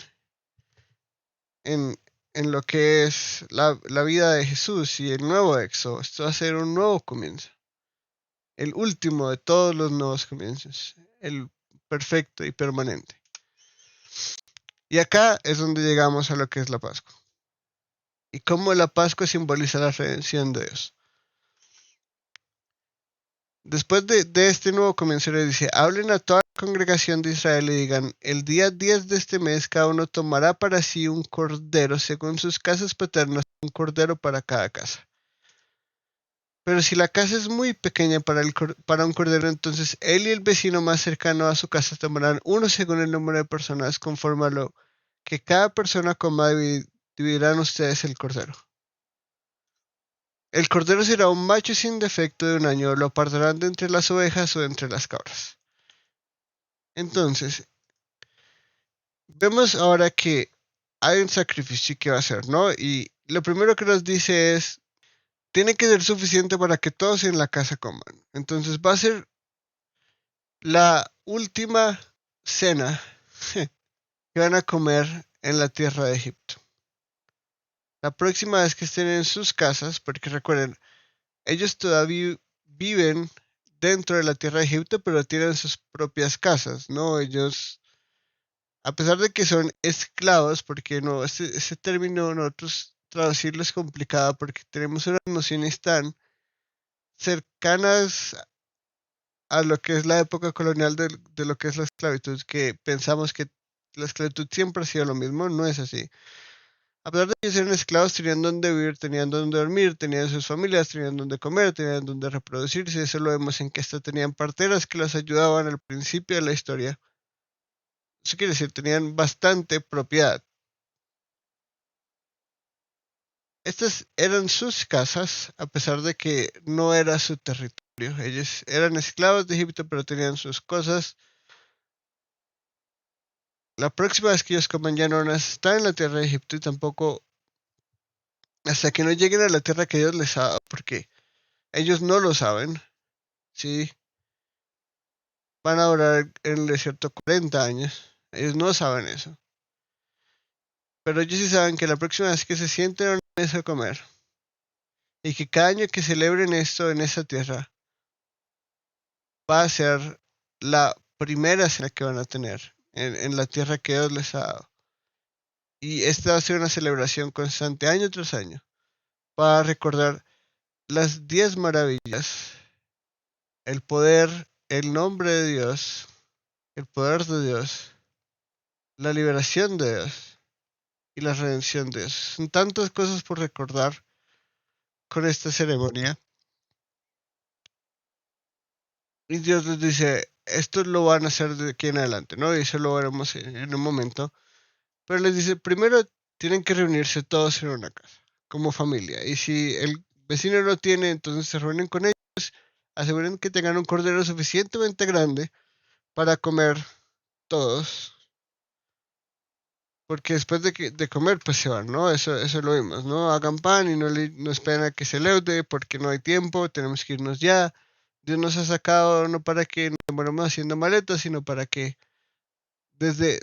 S1: en, en lo que es la vida de Jesús y el nuevo éxodo. Esto va a ser un nuevo comienzo. El último de todos los nuevos comienzos. El perfecto y permanente. Y acá es donde llegamos a lo que es la Pascua. Y cómo la Pascua simboliza la redención de Dios. Después de este nuevo comienzo le dice, hablen a toda la congregación de Israel y digan, el día 10 de este mes cada uno tomará para sí un cordero según sus casas paternas, un cordero para cada casa. Pero si la casa es muy pequeña para un cordero, entonces él y el vecino más cercano a su casa tomarán uno según el número de personas, conforme a lo que cada persona coma, dividirán ustedes el cordero. El cordero será un macho sin defecto de un año, lo apartarán de entre las ovejas o de entre las cabras. Entonces, vemos ahora que hay un sacrificio que va a hacer, ¿no? Y lo primero que nos dice es, tiene que ser suficiente para que todos en la casa coman. Entonces va a ser la última cena que van a comer en la tierra de Egipto. La próxima vez que estén en sus casas, porque recuerden, ellos todavía viven dentro de la tierra de Egipto, pero tienen sus propias casas, ¿no? Ellos, a pesar de que son esclavos, porque no, ese término nosotros traducirlo es complicado porque tenemos unas nociones tan cercanas a lo que es la época colonial de lo que es la esclavitud, que pensamos que la esclavitud siempre ha sido lo mismo, no es así. A pesar de que eran esclavos, tenían donde vivir, tenían donde dormir, tenían sus familias, tenían donde comer, tenían donde reproducirse. Eso lo vemos en que hasta tenían parteras que los ayudaban al principio de la historia. Eso quiere decir, tenían bastante propiedad. Estas eran sus casas, a pesar de que no era su territorio. Ellos eran esclavos de Egipto, pero tenían sus cosas. La próxima vez que ellos coman ya no van a estar en la tierra de Egipto y tampoco hasta que no lleguen a la tierra que Dios les ha dado, porque ellos no lo saben, ¿sí? Van a durar en el desierto 40 años. Ellos no saben eso. Pero ellos sí saben que la próxima vez que se sienten a una mesa a comer y que cada año que celebren esto en esa tierra va a ser la primera cena que van a tener en la tierra que Dios les ha dado. Y esta va a ser una celebración constante año tras año para recordar las 10 maravillas, el poder, el nombre de Dios, el poder de Dios, la liberación de Dios y la redención de Dios. Son tantas cosas por recordar con esta ceremonia. Y Dios les dice, esto lo van a hacer de aquí en adelante, ¿no? Y eso lo veremos en un momento. Pero les dice, primero tienen que reunirse todos en una casa, como familia. Y si el vecino no tiene, entonces se reúnen con ellos, aseguren que tengan un cordero suficientemente grande para comer todos. Porque después de comer, pues se van, ¿no? Eso lo vimos, ¿no? Hagan pan y no esperen a que se leude porque no hay tiempo, tenemos que irnos ya. Dios nos ha sacado no para que nos demoremos haciendo maletas, sino para que desde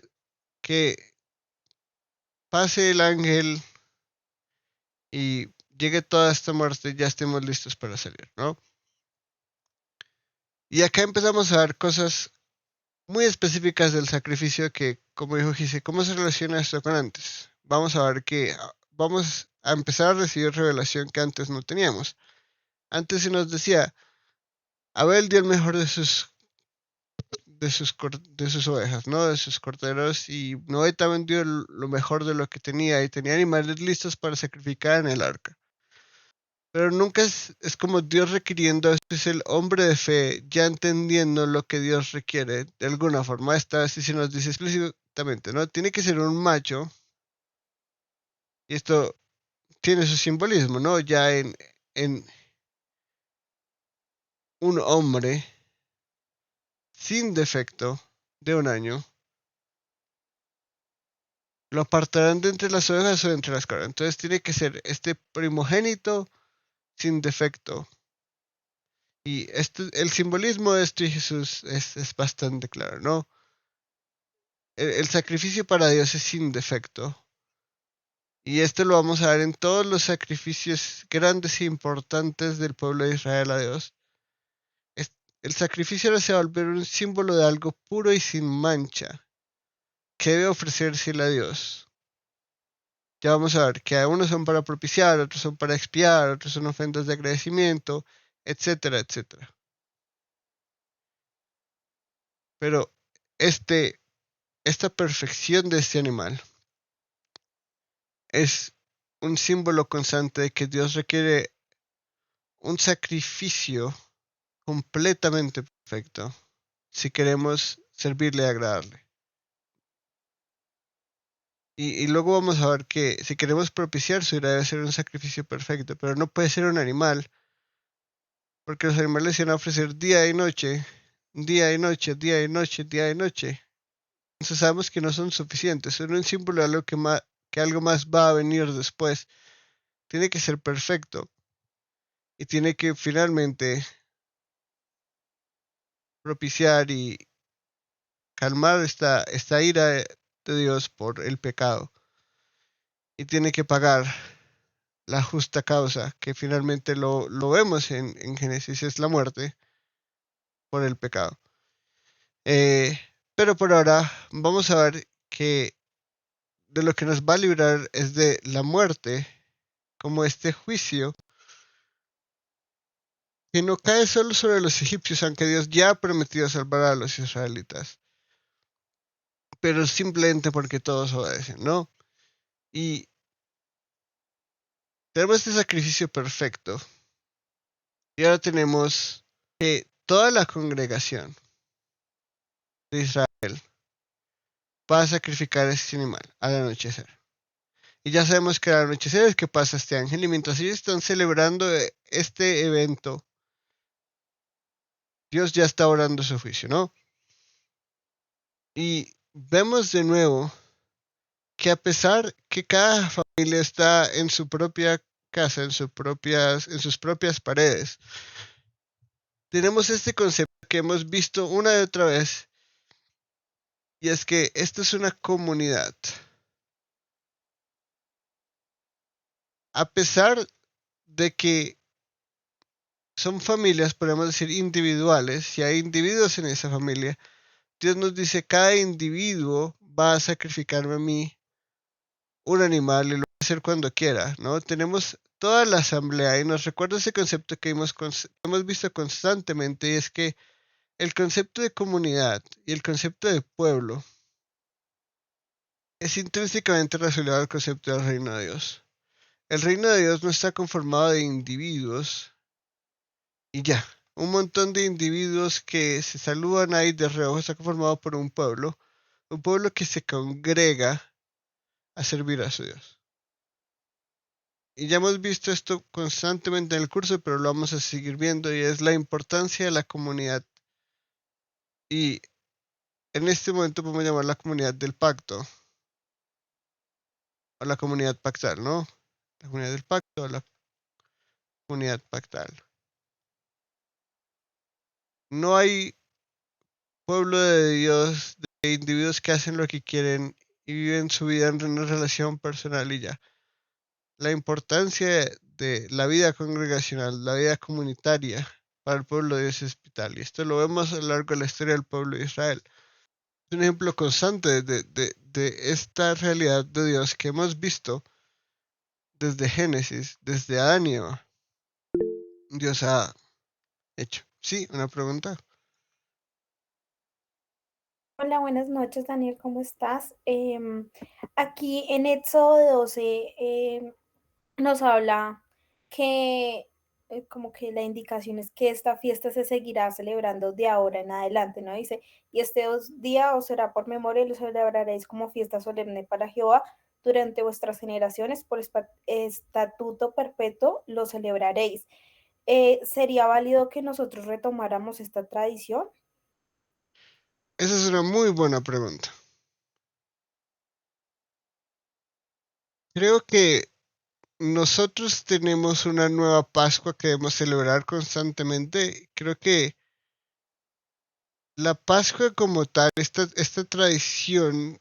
S1: que pase el ángel y llegue toda esta muerte, ya estemos listos para salir, ¿no? Y acá empezamos a ver cosas muy específicas del sacrificio que, como dijo Gise, ¿cómo se relaciona esto con antes? Vamos a ver que vamos a empezar a recibir revelación que antes no teníamos. Antes se nos decía, Abel dio el mejor de sus ovejas, ¿no? De sus corderos, y Noé también dio lo mejor de lo que tenía, y tenía animales listos para sacrificar en el arca. Pero nunca es como Dios requiriendo, es el hombre de fe ya entendiendo lo que Dios requiere de alguna forma. Esta vez sí se nos dice explícitamente, ¿no? Tiene que ser un macho, y esto tiene su simbolismo, ¿no? Ya en un hombre sin defecto de un año, lo apartarán de entre las ovejas o de entre las cabras. Entonces tiene que ser este primogénito sin defecto. Y el simbolismo de esto y Jesús es bastante claro, ¿no? El sacrificio para Dios es sin defecto. Y esto lo vamos a ver en todos los sacrificios grandes e importantes del pueblo de Israel a Dios. El sacrificio ahora se va a volver un símbolo de algo puro y sin mancha que debe ofrecérsele a Dios. Ya vamos a ver que algunos son para propiciar, otros son para expiar, otros son ofrendas de agradecimiento, etcétera, etcétera. Pero esta perfección de este animal es un símbolo constante de que Dios requiere un sacrificio completamente perfecto si queremos servirle y agradarle. Y luego vamos a ver que si queremos propiciar su ira debe ser un sacrificio perfecto, pero no puede ser un animal, porque los animales se van a ofrecer día y noche, día y noche, día y noche, día y noche. Entonces sabemos que no son suficientes, son un símbolo de algo que algo más va a venir después. Tiene que ser perfecto y tiene que finalmente propiciar y calmar esta ira de Dios por el pecado. Y tiene que pagar la justa causa, que finalmente lo vemos en Génesis, es la muerte por el pecado. Pero por ahora vamos a ver que de lo que nos va a librar es de la muerte, como este juicio, que no cae solo sobre los egipcios, aunque Dios ya ha prometido salvar a los israelitas, pero simplemente porque todos obedecen, ¿no? Y tenemos este sacrificio perfecto, y ahora tenemos que toda la congregación de Israel va a sacrificar a este animal al anochecer. Y ya sabemos que al anochecer es que pasa este ángel, y mientras ellos están celebrando este evento, Dios ya está orando su juicio, ¿no? Y vemos de nuevo que a pesar que cada familia está en su propia casa, en sus propias paredes, tenemos este concepto que hemos visto una y otra vez, y es que esto es una comunidad. A pesar de que son familias, podemos decir individuales, si hay individuos en esa familia, Dios nos dice, cada individuo va a sacrificarme a mí un animal y lo va a hacer cuando quiera, ¿no? Tenemos toda la asamblea y nos recuerda ese concepto que hemos visto constantemente, y es que el concepto de comunidad y el concepto de pueblo es intrínsecamente relacionado al concepto del reino de Dios. El reino de Dios no está conformado de individuos y ya. Un montón de individuos que se saludan ahí de reojo está conformado por un pueblo que se congrega a servir a su Dios. Y ya hemos visto esto constantemente en el curso, pero lo vamos a seguir viendo, y es la importancia de la comunidad. Y en este momento podemos llamar la comunidad del pacto, o la comunidad pactal, ¿no? La comunidad del pacto o la comunidad pactal. No hay pueblo de Dios, de individuos que hacen lo que quieren y viven su vida en una relación personal y ya. La importancia de la vida congregacional, la vida comunitaria para el pueblo de Dios es vital. Y esto lo vemos a lo largo de la historia del pueblo de Israel. Es un ejemplo constante de esta realidad de Dios que hemos visto desde Génesis, desde Adán y Eva. Dios ha hecho. Sí, una pregunta.
S3: Hola, buenas noches, Daniel, ¿cómo estás? Aquí en Éxodo 12 nos habla que como que la indicación es que esta fiesta se seguirá celebrando de ahora en adelante, ¿no? Dice, y día os será por memoria y lo celebraréis como fiesta solemne para Jehová durante vuestras generaciones, por estatuto perpetuo lo celebraréis. ¿Sería válido que nosotros retomáramos esta tradición?
S1: Esa es una muy buena pregunta. Creo que nosotros tenemos una nueva Pascua que debemos celebrar constantemente. Creo que la Pascua como tal, esta tradición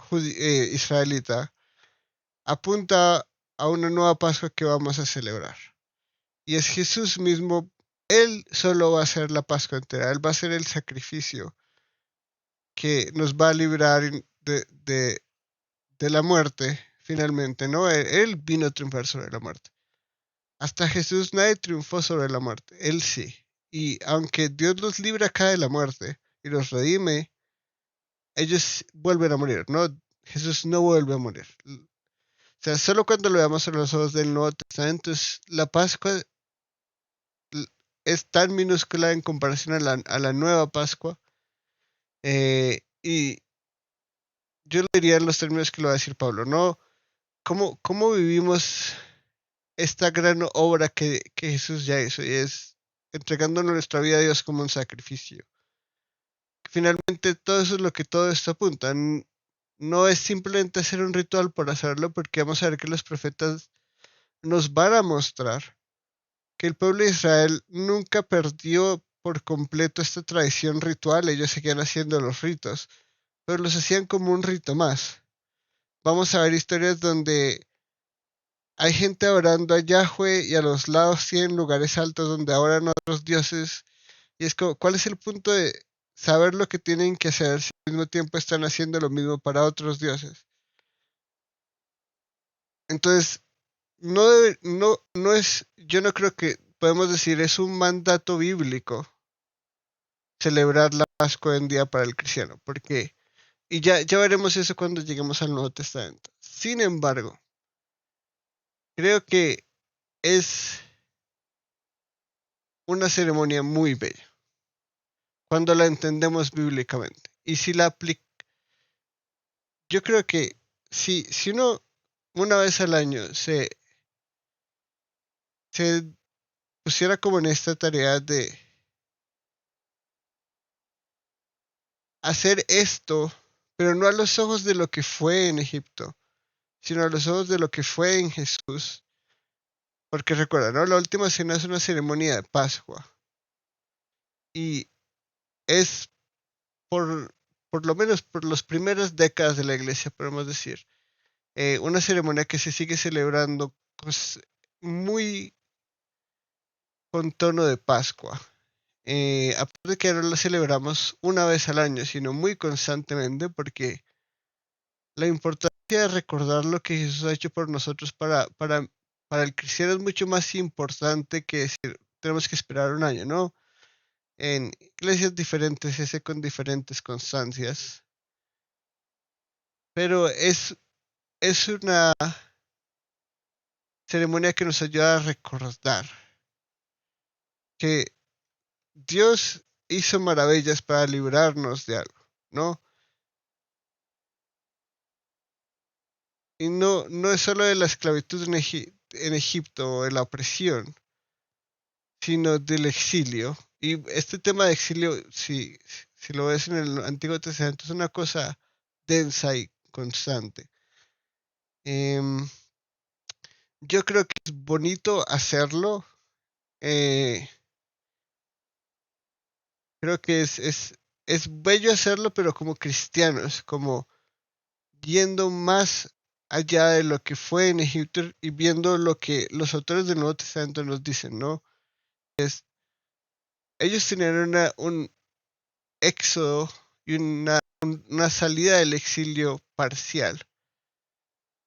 S1: israelita, apunta a una nueva Pascua que vamos a celebrar. Y es Jesús mismo, Él solo va a ser la Pascua entera, Él va a ser el sacrificio que nos va a librar de la muerte finalmente, ¿no? Él vino a triunfar sobre la muerte. Hasta Jesús nadie triunfó sobre la muerte, Él sí. Y aunque Dios los libra acá de la muerte y los redime, ellos vuelven a morir, ¿no? Jesús no vuelve a morir. O sea, solo cuando lo veamos a los ojos del Nuevo Testamento, la Pascua es tan minúscula en comparación a la nueva Pascua. Y yo le diría en los términos que lo va a decir Pablo, ¿no? ¿Cómo vivimos esta gran obra que Jesús ya hizo? Y es entregando nuestra vida a Dios como un sacrificio. Finalmente, todo eso es lo que todo esto apunta. No es simplemente hacer un ritual por hacerlo, porque vamos a ver que los profetas nos van a mostrar que el pueblo de Israel nunca perdió por completo esta tradición ritual. Ellos seguían haciendo los ritos, pero los hacían como un rito más. Vamos a ver historias donde hay gente adorando a Yahweh y a los lados tienen lugares altos donde adoran a otros dioses. Y es como, ¿cuál es el punto de saber lo que tienen que hacer si al mismo tiempo están haciendo lo mismo para otros dioses? Entonces, no es, yo no creo que podemos decir es un mandato bíblico celebrar la Pascua en día para el cristiano, porque, y ya veremos eso cuando lleguemos al Nuevo Testamento. Sin embargo, creo que es una ceremonia muy bella cuando la entendemos bíblicamente. Y si la aplica, yo creo que si uno una vez al año se pusiera como en esta tarea de hacer esto, pero no a los ojos de lo que fue en Egipto, sino a los ojos de lo que fue en Jesús. Porque recuerda, ¿no? La última cena es una ceremonia de Pascua. Y es por lo menos por las primeras décadas de la iglesia, podemos decir, una ceremonia que se sigue celebrando pues, muy con tono de Pascua. Aparte de que no la celebramos una vez al año, sino muy constantemente, porque la importancia de recordar lo que Jesús ha hecho por nosotros para el cristiano es mucho más importante que decir, tenemos que esperar un año, ¿no? En iglesias diferentes, ese con diferentes constancias, pero es una ceremonia que nos ayuda a recordar que Dios hizo maravillas para librarnos de algo, ¿no? Y no es solo de la esclavitud en Egipto o de la opresión, sino del exilio. Y este tema de exilio, si lo ves en el Antiguo Testamento, es una cosa densa y constante. Yo creo que es bonito hacerlo. eh, Creo que es bello hacerlo, pero como cristianos, como yendo más allá de lo que fue en Egipto y viendo lo que los autores del Nuevo Testamento nos dicen, ¿no? Ellos tenían un éxodo y una salida del exilio parcial.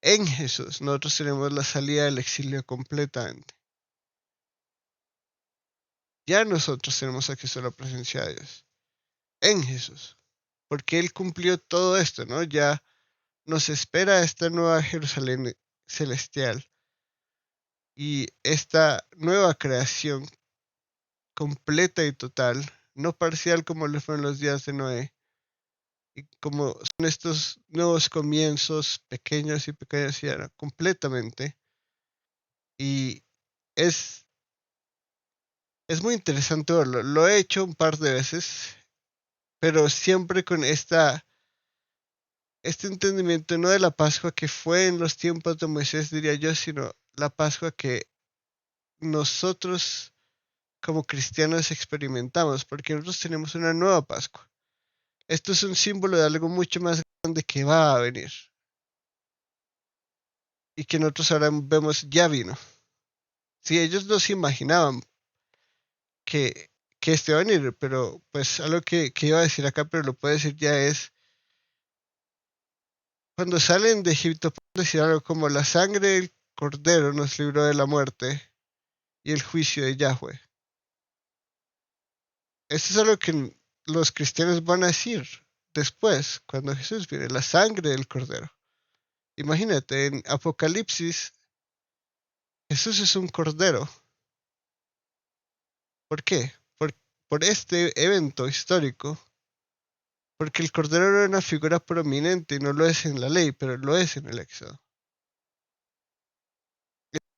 S1: En Jesús, nosotros tenemos la salida del exilio completamente. Ya nosotros tenemos acceso a la presencia de Dios. En Jesús. Porque Él cumplió todo esto, ¿no? Ya nos espera esta nueva Jerusalén celestial y esta nueva creación completa y total, no parcial como le fue en los días de Noé, y como son estos nuevos comienzos pequeños y pequeños y ahora completamente. Y es, es muy interesante verlo. Lo he hecho un par de veces, pero siempre con este entendimiento no de la Pascua que fue en los tiempos de Moisés, diría yo, sino la Pascua que nosotros como cristianos experimentamos, porque nosotros tenemos una nueva Pascua. Esto es un símbolo de algo mucho más grande que va a venir. y que nosotros ahora vemos ya vino. Sí, ellos no se imaginaban que, que este va a venir, pero pues algo que iba a decir acá, pero lo puedo decir ya es, cuando salen de Egipto, puedo decir algo como la sangre del cordero nos libró de la muerte y el juicio de Yahweh. Esto es algo que los cristianos van a decir después, cuando Jesús viene, la sangre del cordero. Imagínate, en Apocalipsis, Jesús es un cordero. ¿Por qué? Por este evento histórico, porque el cordero era una figura prominente y no lo es en la ley, pero lo es en el Éxodo.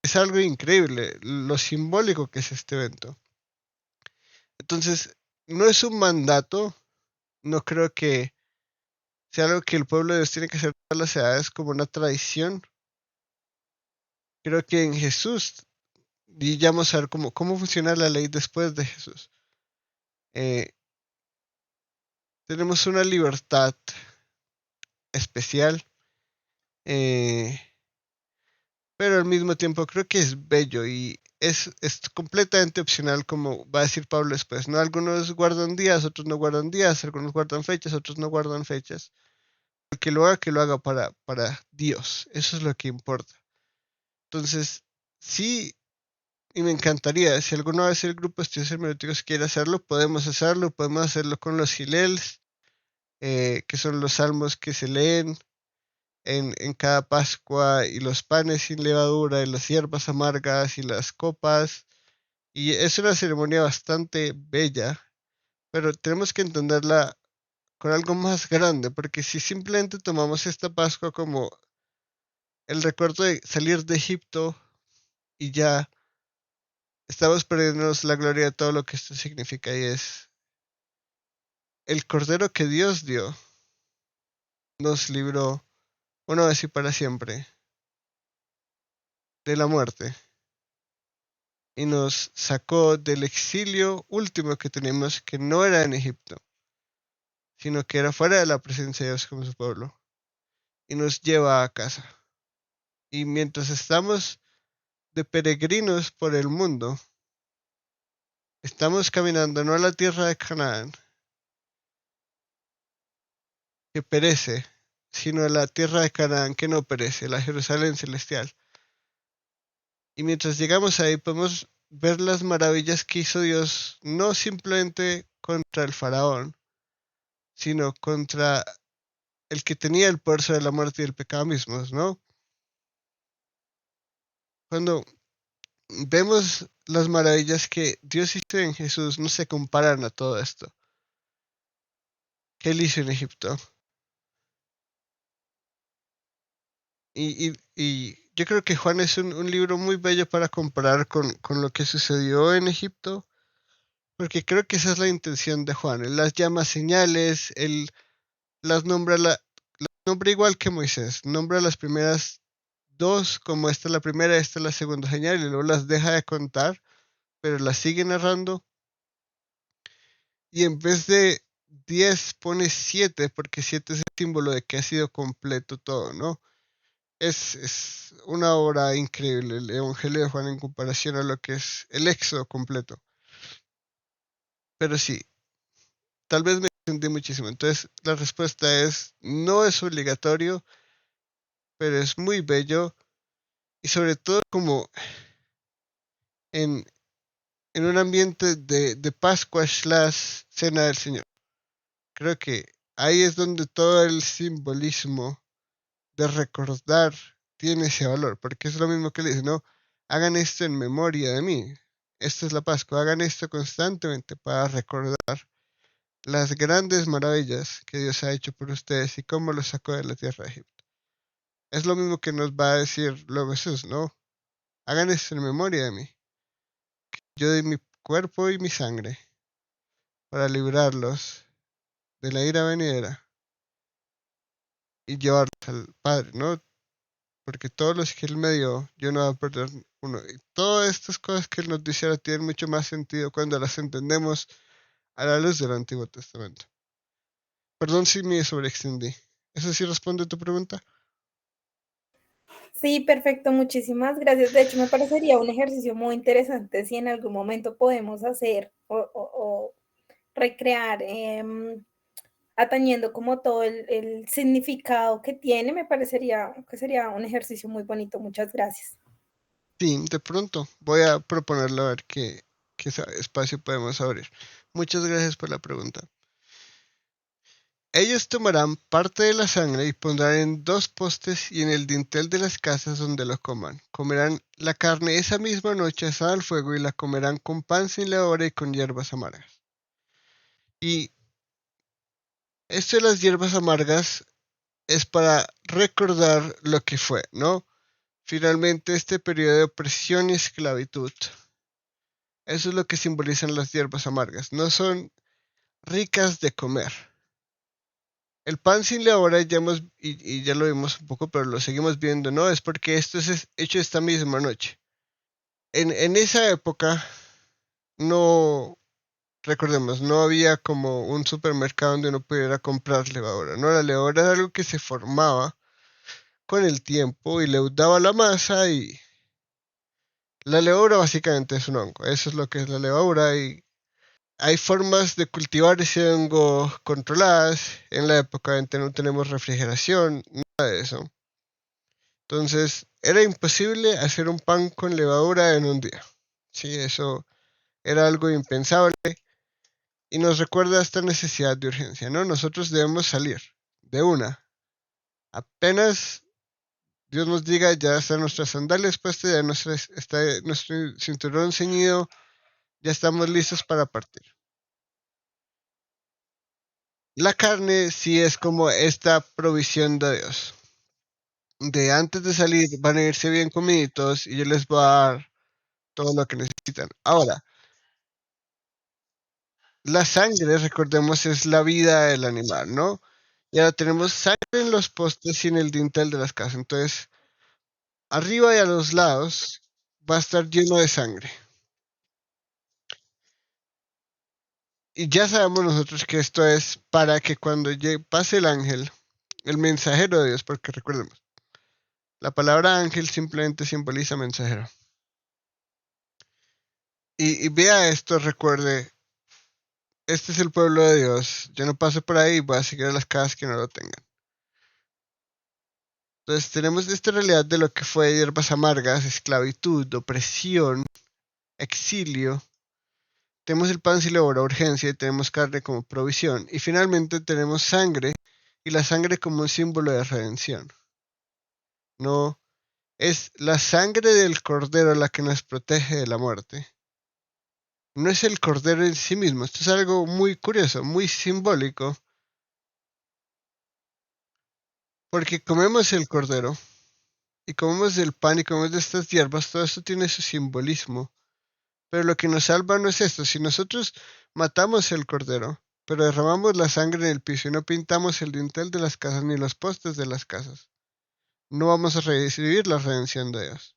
S1: Es algo increíble lo simbólico que es este evento. Entonces, no es un mandato, no creo que sea algo que el pueblo de Dios tiene que hacer todas las edades como una tradición. Creo que en Jesús, y ya vamos a ver cómo funciona la ley después de Jesús. Tenemos una libertad especial, eh, pero al mismo tiempo creo que es bello y es completamente opcional, como va a decir Pablo después, ¿no? Algunos guardan días, otros no guardan días, algunos guardan fechas, otros no guardan fechas. El que lo haga para Dios, eso es lo que importa. Entonces, sí, y me encantaría, si alguna vez el grupo de estudios hermenéuticos quiere hacerlo, podemos hacerlo con los Hilels, que son los salmos que se leen en cada Pascua, y los panes sin levadura, y las hierbas amargas, y las copas. Y es una ceremonia bastante bella, pero tenemos que entenderla con algo más grande, porque si simplemente tomamos esta Pascua como el recuerdo de salir de Egipto y ya estamos perdiéndonos la gloria de todo lo que esto significa, y es el cordero que Dios dio, nos libró una vez y para siempre de la muerte y nos sacó del exilio último que teníamos, que no era en Egipto, sino que era fuera de la presencia de Dios como su pueblo, y nos lleva a casa. Y mientras estamos de peregrinos por el mundo, estamos caminando no a la tierra de Canaán, que perece, sino a la tierra de Canaán que no perece, la Jerusalén celestial. Y mientras llegamos ahí podemos ver las maravillas que hizo Dios, no simplemente contra el faraón, sino contra el que tenía el poder sobre la muerte y el pecado mismos, ¿no? Cuando vemos las maravillas que Dios hizo en Jesús, no se comparan a todo esto que él hizo en Egipto. Y yo creo que Juan es un libro muy bello para comparar con lo que sucedió en Egipto, porque creo que esa es la intención de Juan. Él las llama señales, él las nombra igual que Moisés, nombra las primeras dos como esta es la primera, esta es la segunda señal, y luego las deja de contar, pero las sigue narrando, y en vez de 10 pone 7, porque 7 es el símbolo de que ha sido completo todo, ¿no? Es una obra increíble el Evangelio de Juan en comparación a lo que es el Éxodo completo. Pero sí, tal vez me extendí muchísimo. Entonces, la respuesta es, no es obligatorio, pero es muy bello, y sobre todo como en, en un ambiente de Pascua slash Cena del Señor. Creo que ahí es donde todo el simbolismo de recordar tiene ese valor, porque es lo mismo que le dice, no, hagan esto en memoria de mí. Esta es la Pascua, hagan esto constantemente para recordar las grandes maravillas que Dios ha hecho por ustedes y cómo los sacó de la tierra de Egipto. Es lo mismo que nos va a decir luego Jesús, ¿no? Hagan esto en memoria de mí. Yo di mi cuerpo y mi sangre para librarlos de la ira venidera y llevarlos al Padre, ¿no? Porque todos los que Él me dio, yo no voy a perder uno. Y todas estas cosas que Él nos dice ahora tienen mucho más sentido cuando las entendemos a la luz del Antiguo Testamento. Perdón si me sobreextendí. ¿Eso sí responde a tu pregunta?
S3: Sí, perfecto, muchísimas gracias. De hecho, me parecería un ejercicio muy interesante si en algún momento podemos hacer o recrear, atañendo como todo el significado que tiene, me parecería que sería un ejercicio muy bonito. Muchas gracias.
S1: Sí, de pronto voy a proponerlo a ver qué espacio podemos abrir. Muchas gracias por la pregunta. Ellos tomarán parte de la sangre y pondrán en 2 postes y en el dintel de las casas donde lo coman. Comerán la carne esa misma noche asada al fuego y la comerán con pan sin levadura y con hierbas amargas. Y esto de las hierbas amargas es para recordar lo que fue, ¿no? Finalmente, este periodo de opresión y esclavitud. Eso es lo que simbolizan las hierbas amargas. No son ricas de comer. El pan sin levadura y ya lo vimos un poco, pero lo seguimos viendo, ¿no? Es porque esto es hecho esta misma noche. En esa época, no, recordemos, no había como un supermercado donde uno pudiera comprar levadura, ¿no? La levadura era algo que se formaba con el tiempo y leudaba la masa y la levadura básicamente es un hongo. Eso es lo que es la levadura y hay formas de cultivar ese hongo controladas. En la época no tenemos refrigeración, nada de eso. Entonces, era imposible hacer un pan con levadura en un día. Sí, eso era algo impensable y nos recuerda esta necesidad de urgencia, ¿no? Nosotros debemos salir de una. Apenas Dios nos diga, ya están nuestras sandalias puestas, ya está nuestro cinturón ceñido, ya estamos listos para partir. La carne sí es como esta provisión de Dios. De antes de salir van a irse bien comiditos y yo les voy a dar todo lo que necesitan. Ahora, la sangre, recordemos, es la vida del animal, ¿no? Y ahora tenemos sangre en los postes y en el dintel de las casas. Entonces, arriba y a los lados va a estar lleno de sangre. Y ya sabemos nosotros que esto es para que cuando pase el ángel, el mensajero de Dios, porque recordemos, la palabra ángel simplemente simboliza mensajero. Y vea esto, recuerde, este es el pueblo de Dios. Yo no paso por ahí, voy a seguir a las casas que no lo tengan. Entonces tenemos esta realidad de lo que fue hierbas amargas, esclavitud, opresión, exilio. Tenemos el pan sin levadura, urgencia, y tenemos carne como provisión. Y finalmente tenemos sangre, y la sangre como un símbolo de redención. No es la sangre del cordero la que nos protege de la muerte. No es el cordero en sí mismo. Esto es algo muy curioso, muy simbólico. Porque comemos el cordero y comemos el pan y comemos de estas hierbas, todo esto tiene su simbolismo. Pero lo que nos salva no es esto. Si nosotros matamos el cordero, pero derramamos la sangre en el piso y no pintamos el dintel de las casas ni los postes de las casas, no vamos a recibir la redención de Dios.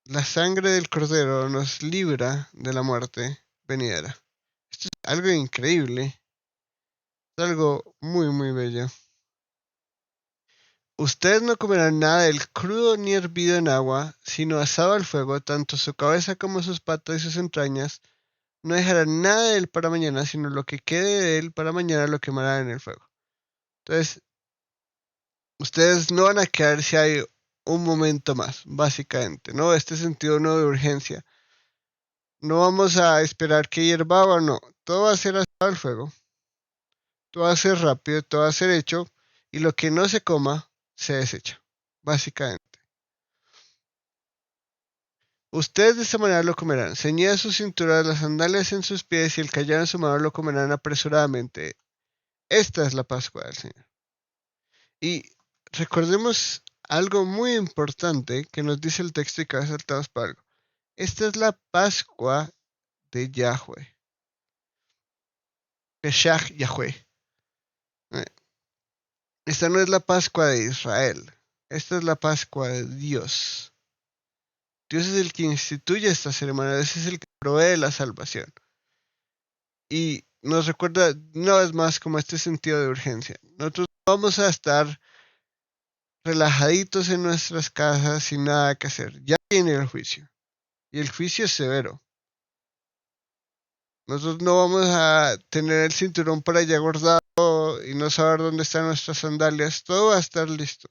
S1: La sangre del cordero nos libra de la muerte venidera. Esto es algo increíble. Es algo muy, muy bello. Ustedes no comerán nada del crudo ni hervido en agua, sino asado al fuego, tanto su cabeza como sus patas y sus entrañas. No dejarán nada de él para mañana, sino lo que quede de él para mañana lo quemarán en el fuego. Entonces, ustedes no van a quedar si hay un momento más, básicamente, ¿no? Este sentido no de urgencia. No vamos a esperar que hierva o no. Todo va a ser asado al fuego. Todo va a ser rápido, todo va a ser hecho. Y lo que no se coma, se desecha. Básicamente. Ustedes de esta manera lo comerán. Ceñidas sus cinturas, las sandalias en sus pies y el callado en su mano lo comerán apresuradamente. Esta es la Pascua del Señor. Y recordemos algo muy importante que nos dice el texto y que saltamos para algo. Esta es la Pascua de Yahweh. Peshach Yahweh. Esta no es la Pascua de Israel. Esta es la Pascua de Dios. Dios es el que instituye esta ceremonia. Dios es el que provee la salvación. Y nos recuerda una vez más como este sentido de urgencia. Nosotros vamos a estar relajaditos en nuestras casas sin nada que hacer. Ya viene el juicio. Y el juicio es severo. Nosotros no vamos a tener el cinturón por allá guardado y no saber dónde están nuestras sandalias. Todo va a estar listo.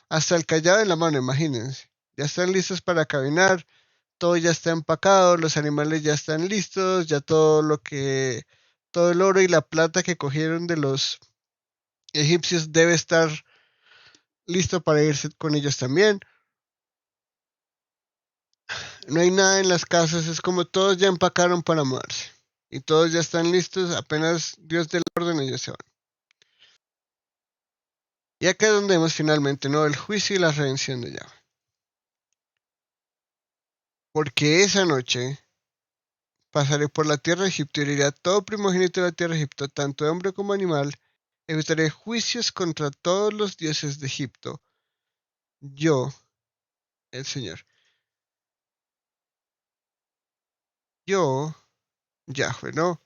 S1: Hasta el callado en la mano, imagínense. Ya están listos para caminar. Todo ya está empacado. Los animales ya están listos. Ya todo el oro y la plata que cogieron de los egipcios debe estar listo para irse con ellos también. No hay nada en las casas. Es como todos ya empacaron para mudarse. Y todos ya están listos. Apenas Dios dé la orden, ellos se van. Y acá es donde vemos finalmente, ¿no? El juicio y la redención de Yahweh. Porque esa noche pasaré por la tierra de Egipto y heriré a todo primogénito de la tierra de Egipto, tanto hombre como animal. Ejecutaré juicios contra todos los dioses de Egipto. Yo, el Señor. Yo, Yahweh, ¿no?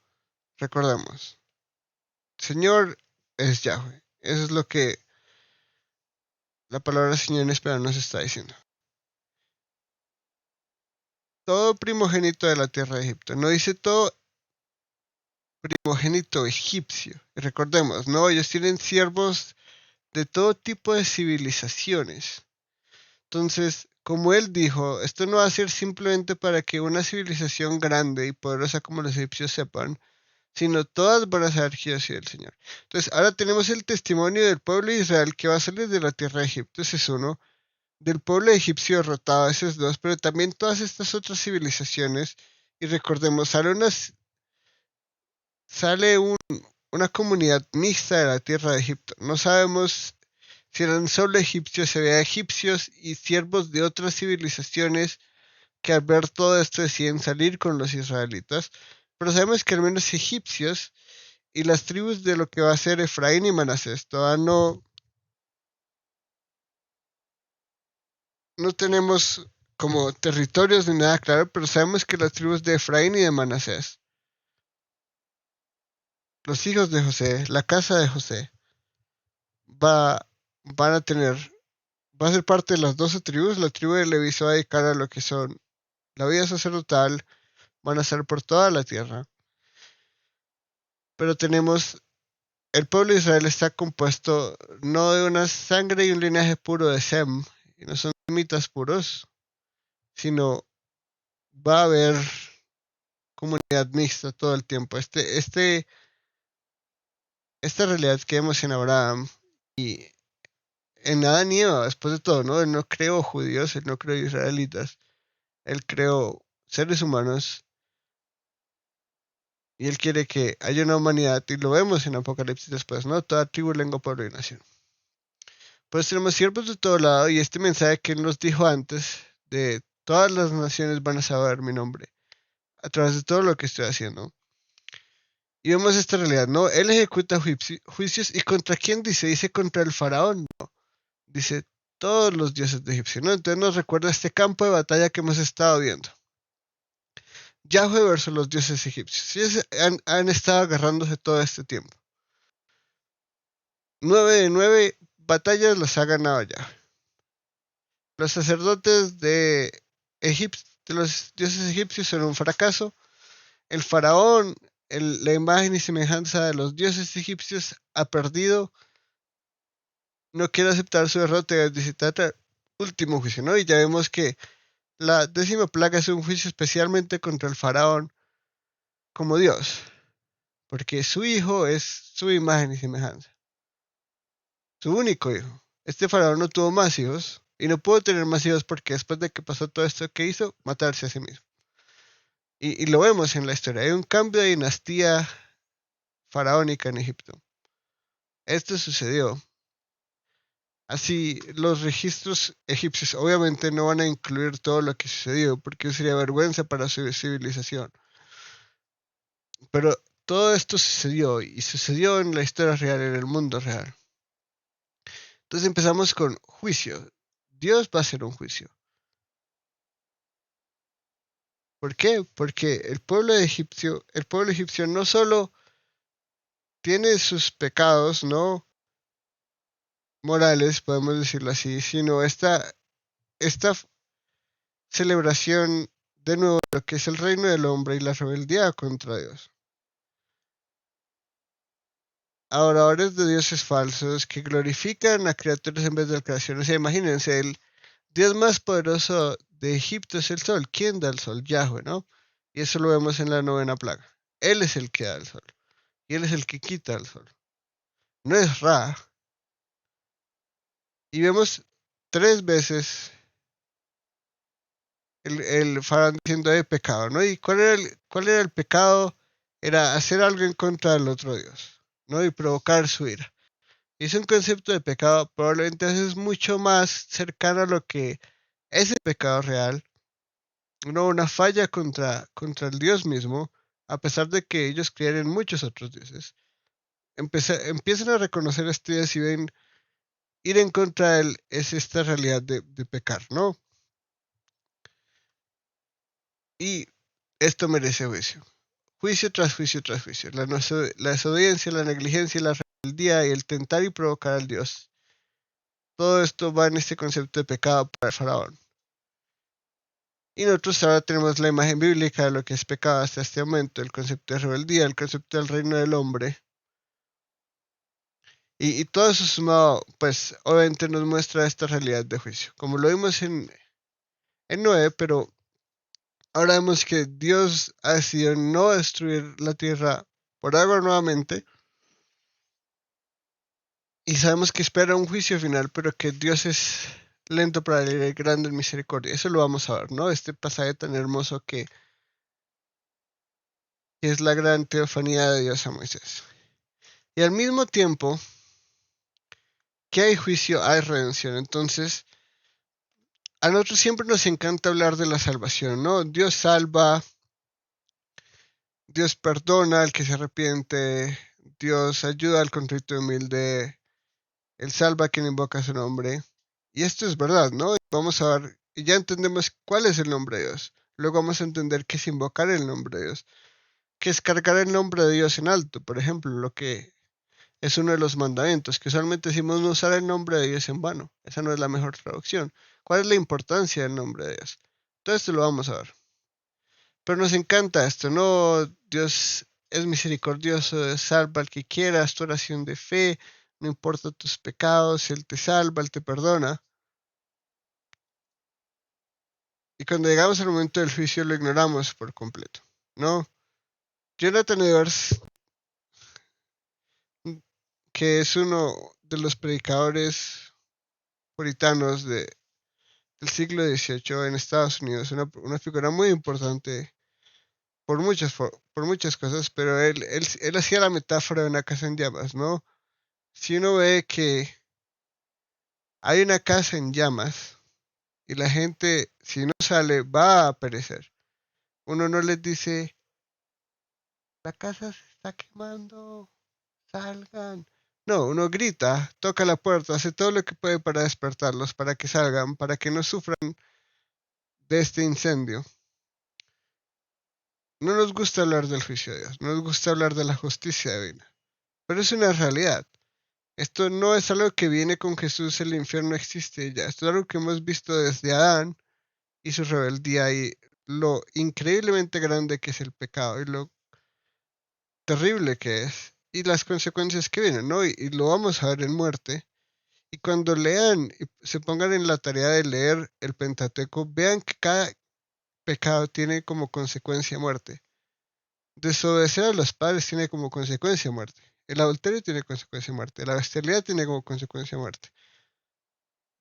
S1: Recordamos. Señor es Yahweh. Eso es lo que la palabra Señor en español nos está diciendo. Todo primogénito de la tierra de Egipto. No dice todo primogénito egipcio. Y recordemos, ¿no? Ellos tienen siervos de todo tipo de civilizaciones. Entonces, como él dijo, esto no va a ser simplemente para que una civilización grande y poderosa como los egipcios sepan, sino todas van a saber que yo soy el Señor. Entonces, ahora tenemos el testimonio del pueblo de Israel que va a salir de la tierra de Egipto, ese es uno, del pueblo egipcio derrotado, ese es dos, pero también todas estas otras civilizaciones, y recordemos, sale una comunidad mixta de la tierra de Egipto. No sabemos si eran solo egipcios, se veía egipcios y siervos de otras civilizaciones que al ver todo esto deciden salir con los israelitas. Pero sabemos que al menos egipcios y las tribus de lo que va a ser Efraín y Manasés, todavía no tenemos como territorios ni nada claro, pero sabemos que las tribus de Efraín y de Manasés, los hijos de José, la casa de José, va, van a tener, va a ser parte de las 12 tribus. La tribu de Leví se va a dedicar a lo que son la vida sacerdotal, van a ser por toda la tierra. Pero tenemos, el pueblo de Israel está compuesto no de una sangre y un linaje puro de Sem, y no son semitas puros, sino va a haber comunidad mixta todo el tiempo. Esta realidad que vemos en Abraham y en Adán y Eva, después de todo, ¿no? Él no creó judíos, él no creó israelitas, él creó seres humanos y él quiere que haya una humanidad, y lo vemos en Apocalipsis después, ¿no? Toda tribu, lengua, pueblo y nación. Pues tenemos siervos de todo lado y este mensaje que él nos dijo antes, de todas las naciones van a saber mi nombre, a través de todo lo que estoy haciendo. Y vemos esta realidad, ¿no? Él ejecuta juicios y ¿contra quién dice? Dice contra el faraón, ¿no? Dice todos los dioses de Egipcio, ¿no? Entonces nos recuerda este campo de batalla que hemos estado viendo. Yahweh versus los dioses egipcios. Ellos han estado agarrándose todo este tiempo. 9 de 9 batallas las ha ganado Yahweh. Los sacerdotes de los dioses egipcios son un fracaso. El faraón, la imagen y semejanza de los dioses egipcios, ha perdido. No quiere aceptar su derrota y necesita el último juicio, ¿no? Y ya vemos que la 10ª plaga es un juicio especialmente contra el faraón como Dios, porque su hijo es su imagen y semejanza, su único hijo. Este faraón no tuvo más hijos y no pudo tener más hijos porque después de que pasó todo esto que hizo, matarse a sí mismo. Y lo vemos en la historia. Hay un cambio de dinastía faraónica en Egipto. Esto sucedió. Así, los registros egipcios obviamente no van a incluir todo lo que sucedió, porque sería vergüenza para su civilización. Pero todo esto sucedió y sucedió en la historia real, en el mundo real. Entonces empezamos con juicio. Dios va a hacer un juicio. ¿Por qué? Porque el pueblo egipcio no solo tiene sus pecados, ¿no? morales, podemos decirlo así, sino esta celebración de nuevo de lo que es el reino del hombre y la rebeldía contra Dios. Adoradores de dioses falsos que glorifican a criaturas en vez de la creación. O sea, imagínense, el Dios más poderoso de Egipto es el sol. ¿Quién da el sol? Yahweh, ¿no? Y eso lo vemos en la 9ª plaga. Él es el que da el sol. Y él es el que quita el sol. No es Ra. Y vemos 3 veces el faraón diciendo de pecado, ¿no? ¿Y cuál era el pecado? Era hacer algo en contra del otro Dios, ¿no? Y provocar su ira. Y es un concepto de pecado probablemente es mucho más cercano a lo que es el pecado real, ¿no? Una falla contra el Dios mismo, a pesar de que ellos creían en muchos otros dioses. Empiezan a reconocer este Dios y ven ir en contra de él es esta realidad de pecar, ¿no? Y esto merece juicio. Juicio tras juicio tras juicio. La desobediencia, la negligencia, la rebeldía y el tentar y provocar al Dios. Todo esto va en este concepto de pecado para el faraón. Y nosotros ahora tenemos la imagen bíblica de lo que es pecado hasta este momento, el concepto de rebeldía, el concepto del reino del hombre. Y todo eso sumado, pues obviamente nos muestra esta realidad de juicio. Como lo vimos en 9, pero ahora vemos que Dios ha decidido no destruir la tierra por agua nuevamente. Y sabemos que espera un juicio final, pero que Dios es lento para la ira y grande en misericordia. Eso lo vamos a ver, ¿no? Este pasaje tan hermoso que es la gran teofanía de Dios a Moisés. Y al mismo tiempo que hay juicio, hay redención. Entonces, a nosotros siempre nos encanta hablar de la salvación, ¿no? Dios salva, Dios perdona al que se arrepiente, Dios ayuda al contrito y humilde, Él salva a quien invoca su nombre. Y esto es verdad, ¿no? Vamos a ver, y ya entendemos cuál es el nombre de Dios. Luego vamos a entender qué es invocar el nombre de Dios, qué es cargar el nombre de Dios en alto, por ejemplo, lo que es uno de los mandamientos, que usualmente decimos no usar el nombre de Dios en vano. Esa no es la mejor traducción. ¿Cuál es la importancia del nombre de Dios? Todo esto lo vamos a ver. Pero nos encanta esto, ¿no? Dios es misericordioso, salva al que quiera, es tu oración de fe, no importa tus pecados, Él te salva, Él te perdona. Y cuando llegamos al momento del juicio lo ignoramos por completo, ¿no? Jonathan Edwards, que es uno de los predicadores puritanos del siglo XVIII en Estados Unidos, una figura muy importante por muchas cosas, pero él hacía la metáfora de una casa en llamas, ¿no? Si uno ve que hay una casa en llamas y la gente, si no sale, va a perecer, uno no les dice, la casa se está quemando, salgan. No, uno grita, toca la puerta, hace todo lo que puede para despertarlos, para que salgan, para que no sufran de este incendio. No nos gusta hablar del juicio de Dios, no nos gusta hablar de la justicia divina, pero es una realidad. Esto no es algo que viene con Jesús, el infierno existe ya. Esto es algo que hemos visto desde Adán y su rebeldía y lo increíblemente grande que es el pecado y lo terrible que es y las consecuencias que vienen, ¿no? Y lo vamos a ver en muerte. Y cuando lean y se pongan en la tarea de leer el Pentateuco, vean que cada pecado tiene como consecuencia muerte. Desobedecer a los padres tiene como consecuencia muerte. El adulterio tiene consecuencia muerte. La bestialidad tiene como consecuencia muerte.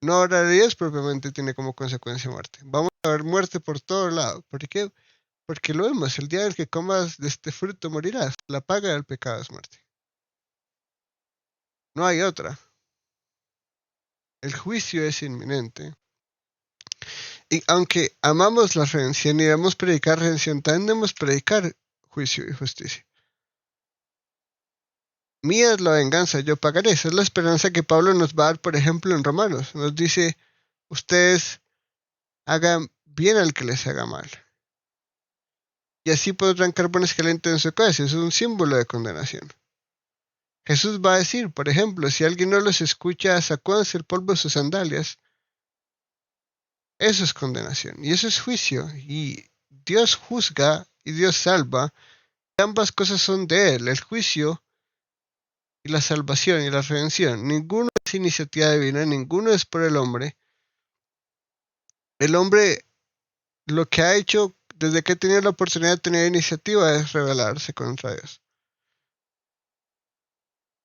S1: No orar a Dios propiamente tiene como consecuencia muerte. Vamos a ver muerte por todo lado. ¿Por qué? Porque lo vemos. El día en que comas de este fruto morirás. La paga del pecado es muerte. No hay otra. El juicio es inminente. Y aunque amamos la redención y debemos predicar redención, también debemos predicar juicio y justicia. Mía es la venganza, yo pagaré. Esa es la esperanza que Pablo nos va a dar, por ejemplo, en Romanos. Nos dice, ustedes hagan bien al que les haga mal. Y así podrán carbones calientes en su cabeza. Es un símbolo de condenación. Jesús va a decir, por ejemplo, si alguien no los escucha, sacúdanse el polvo de sus sandalias. Eso es condenación y eso es juicio. Y Dios juzga y Dios salva. Ambas cosas son de Él, el juicio y la salvación y la redención. Ninguno es iniciativa divina, ninguno es por el hombre. El hombre lo que ha hecho desde que ha tenido la oportunidad de tener iniciativa es rebelarse contra Dios.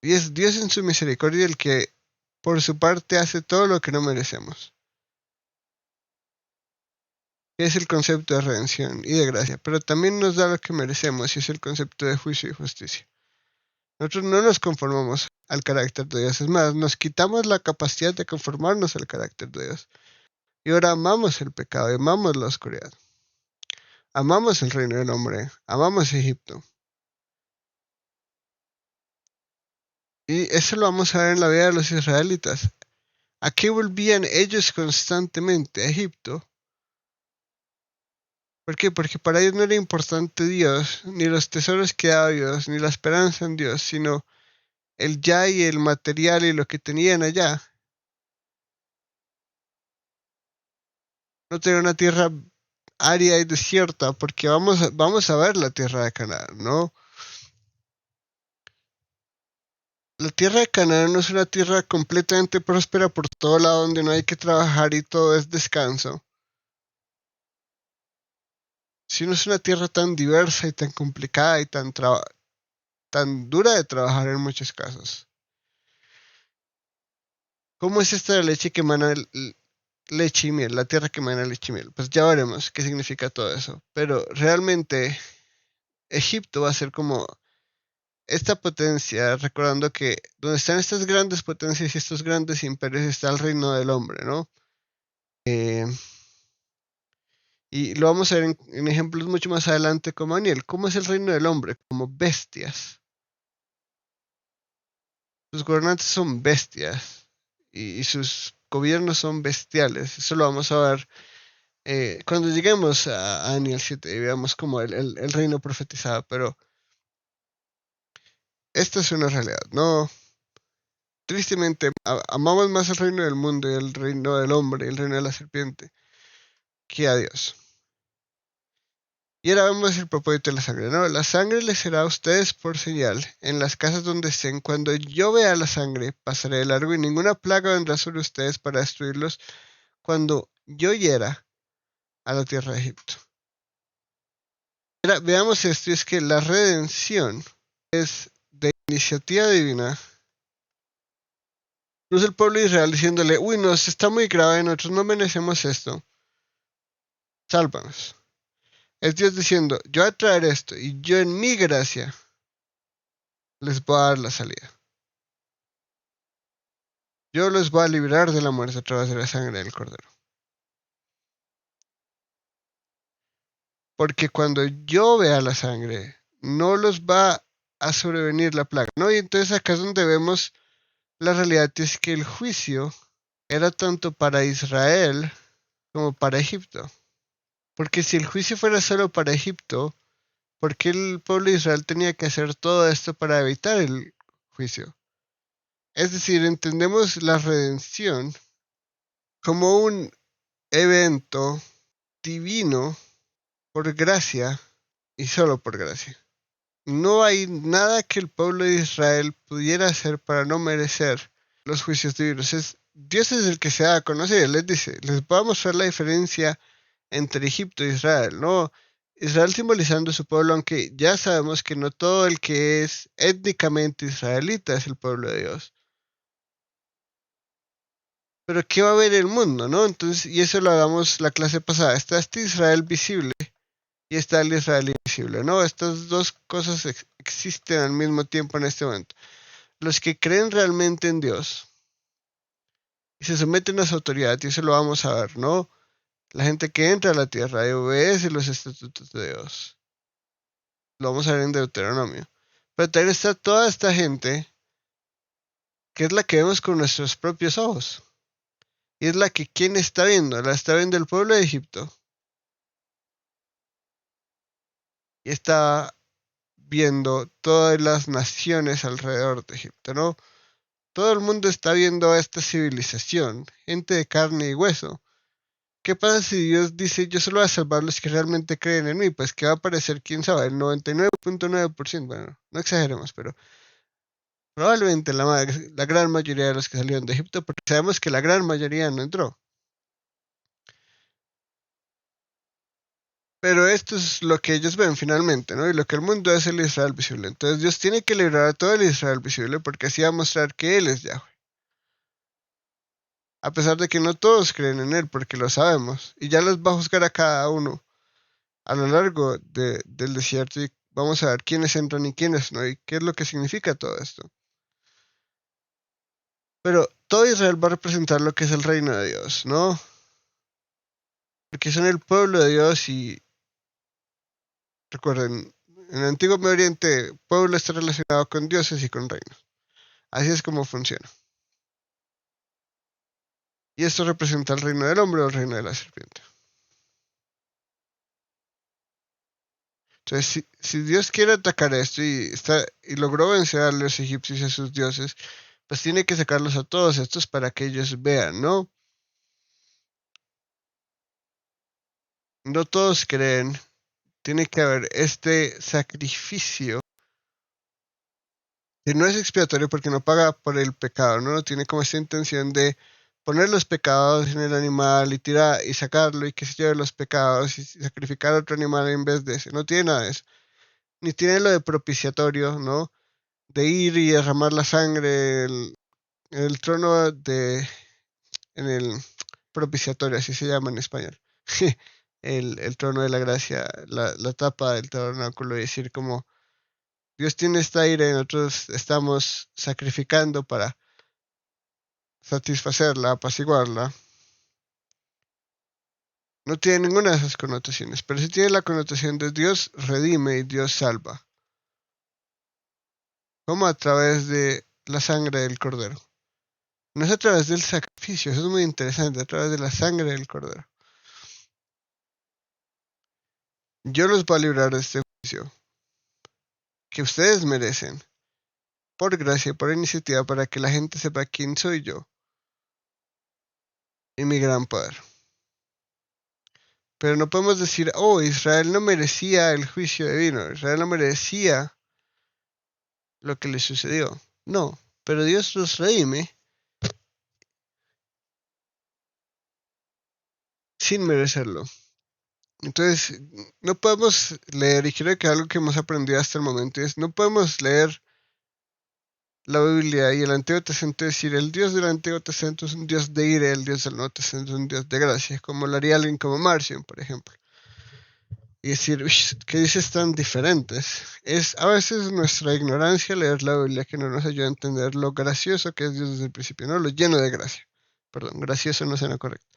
S1: Y es Dios en su misericordia el que por su parte hace todo lo que no merecemos. Es el concepto de redención y de gracia, pero también nos da lo que merecemos y es el concepto de juicio y justicia. Nosotros no nos conformamos al carácter de Dios, es más, nos quitamos la capacidad de conformarnos al carácter de Dios. Y ahora amamos el pecado, amamos la oscuridad, amamos el reino del hombre, amamos Egipto. Y eso lo vamos a ver en la vida de los israelitas. ¿A qué volvían ellos constantemente? A Egipto. ¿Por qué? Porque para ellos no era importante Dios, ni los tesoros que daba Dios, ni la esperanza en Dios, sino el ya y el material y lo que tenían allá. No tener una tierra árida y desierta, porque vamos a ver la tierra de Canaán, ¿no? La tierra de Canaán no es una tierra completamente próspera por todo lado donde no hay que trabajar y todo es descanso. Sino es una tierra tan diversa y tan complicada y tan dura de trabajar en muchos casos. ¿Cómo es esta leche que emana leche y miel? La tierra que emana leche y miel. Pues ya veremos qué significa todo eso. Pero realmente Egipto va a ser como esta potencia, recordando que donde están estas grandes potencias y estos grandes imperios está el reino del hombre, ¿no? Y lo vamos a ver en ejemplos mucho más adelante como Daniel. ¿Cómo es el reino del hombre? Como bestias. Sus gobernantes son bestias y sus gobiernos son bestiales. Eso lo vamos a ver cuando lleguemos a Daniel 7 y veamos como el reino profetizado. Pero esta es una realidad, ¿no? Tristemente, amamos más el reino del mundo y el reino del hombre y el reino de la serpiente que a Dios. Y ahora vemos el propósito de la sangre, ¿no? La sangre les será a ustedes por señal en las casas donde estén. Cuando yo vea la sangre, pasaré de largo y ninguna plaga vendrá sobre ustedes para destruirlos cuando yo hiera a la tierra de Egipto. Ahora, veamos esto, y es que la redención es de iniciativa divina. No es el pueblo de Israel diciéndole, uy, nos está muy grave, nosotros no merecemos esto. Sálvanos. Es Dios diciendo, yo voy a traer esto y yo en mi gracia les voy a dar la salida. Yo los voy a librar de la muerte a través de la sangre del Cordero. Porque cuando yo vea la sangre, no los va a sobrevenir la plaga, ¿no? Y entonces acá es donde vemos la realidad, es que el juicio era tanto para Israel como para Egipto. Porque si el juicio fuera solo para Egipto, ¿por qué el pueblo de Israel tenía que hacer todo esto para evitar el juicio? Es decir, entendemos la redención como un evento divino por gracia y solo por gracia. No hay nada que el pueblo de Israel pudiera hacer para no merecer los juicios divinos. Dios es el que se da a conocer. Les dice, les voy a mostrar la diferencia entre Egipto e Israel, ¿no? Israel simbolizando su pueblo, aunque ya sabemos que no todo el que es étnicamente israelita es el pueblo de Dios. Pero ¿qué va a ver el mundo, no? Entonces, y eso lo hagamos la clase pasada. Está este Israel visible y está el Israel invisible, ¿no? Estas dos cosas existen al mismo tiempo en este momento. Los que creen realmente en Dios y se someten a su autoridad, y eso lo vamos a ver, ¿no? La gente que entra a la tierra y obedece los estatutos de Dios. Lo vamos a ver en Deuteronomio. Pero también está toda esta gente que es la que vemos con nuestros propios ojos. Y es la que ¿quién está viendo? La está viendo el pueblo de Egipto. Y está viendo todas las naciones alrededor de Egipto, ¿no? Todo el mundo está viendo a esta civilización, gente de carne y hueso. ¿Qué pasa si Dios dice, yo solo voy a salvar a los que realmente creen en mí? Pues que va a aparecer, quién sabe, el 99.9%, bueno, no exageremos, pero probablemente la gran mayoría de los que salieron de Egipto, porque sabemos que la gran mayoría no entró. Pero esto es lo que ellos ven finalmente, ¿no? Y lo que el mundo es el Israel visible. Entonces Dios tiene que librar a todo el Israel visible porque así va a mostrar que Él es Yahweh. A pesar de que no todos creen en Él, porque lo sabemos. Y ya los va a juzgar a cada uno a lo largo del desierto y vamos a ver quiénes entran y quiénes no y qué es lo que significa todo esto. Pero todo Israel va a representar lo que es el reino de Dios, ¿no? Porque son el pueblo de Dios y recuerden, en el Antiguo Medio Oriente, pueblo está relacionado con dioses y con reinos. Así es como funciona. Y esto representa el reino del hombre o el reino de la serpiente. Entonces, si Dios quiere atacar esto y logró vencer a los egipcios y a sus dioses, pues tiene que sacarlos a todos estos para que ellos vean, ¿no? No todos creen. Tiene que haber este sacrificio que no es expiatorio porque no paga por el pecado, ¿no? Tiene como esta intención de poner los pecados en el animal y tirar y sacarlo y que se lleve los pecados y sacrificar a otro animal en vez de ese. No tiene nada de eso. Ni tiene lo de propiciatorio, ¿no? De ir y derramar la sangre en el trono en el propiciatorio, así se llama en español. El trono de la gracia, la tapa del tabernáculo, y decir como Dios tiene esta ira y nosotros estamos sacrificando para satisfacerla, apaciguarla. No tiene ninguna de esas connotaciones, pero sí tiene la connotación de Dios redime y Dios salva. Como a través de la sangre del cordero. No es a través del sacrificio, eso es muy interesante, a través de la sangre del cordero. Yo los voy a librar de este juicio que ustedes merecen, por gracia, por iniciativa, para que la gente sepa quién soy yo y mi gran poder. Pero no podemos decir, oh, Israel no merecía el juicio divino, Israel no merecía lo que le sucedió. No, pero Dios los redime sin merecerlo. Entonces, no podemos leer, y creo que algo que hemos aprendido hasta el momento es, no podemos leer la Biblia y el Antiguo Testamento decir, el Dios del Antiguo Testamento es un Dios de ira, el Dios del Nuevo Testamento es un Dios de gracia, como lo haría alguien como Marcion, por ejemplo. Y decir, ¿qué dices tan diferentes? Es a veces nuestra ignorancia leer la Biblia que no nos ayuda a entender lo gracioso que es Dios desde el principio, ¿no? Lo lleno de gracia. Perdón, gracioso no suena correcto.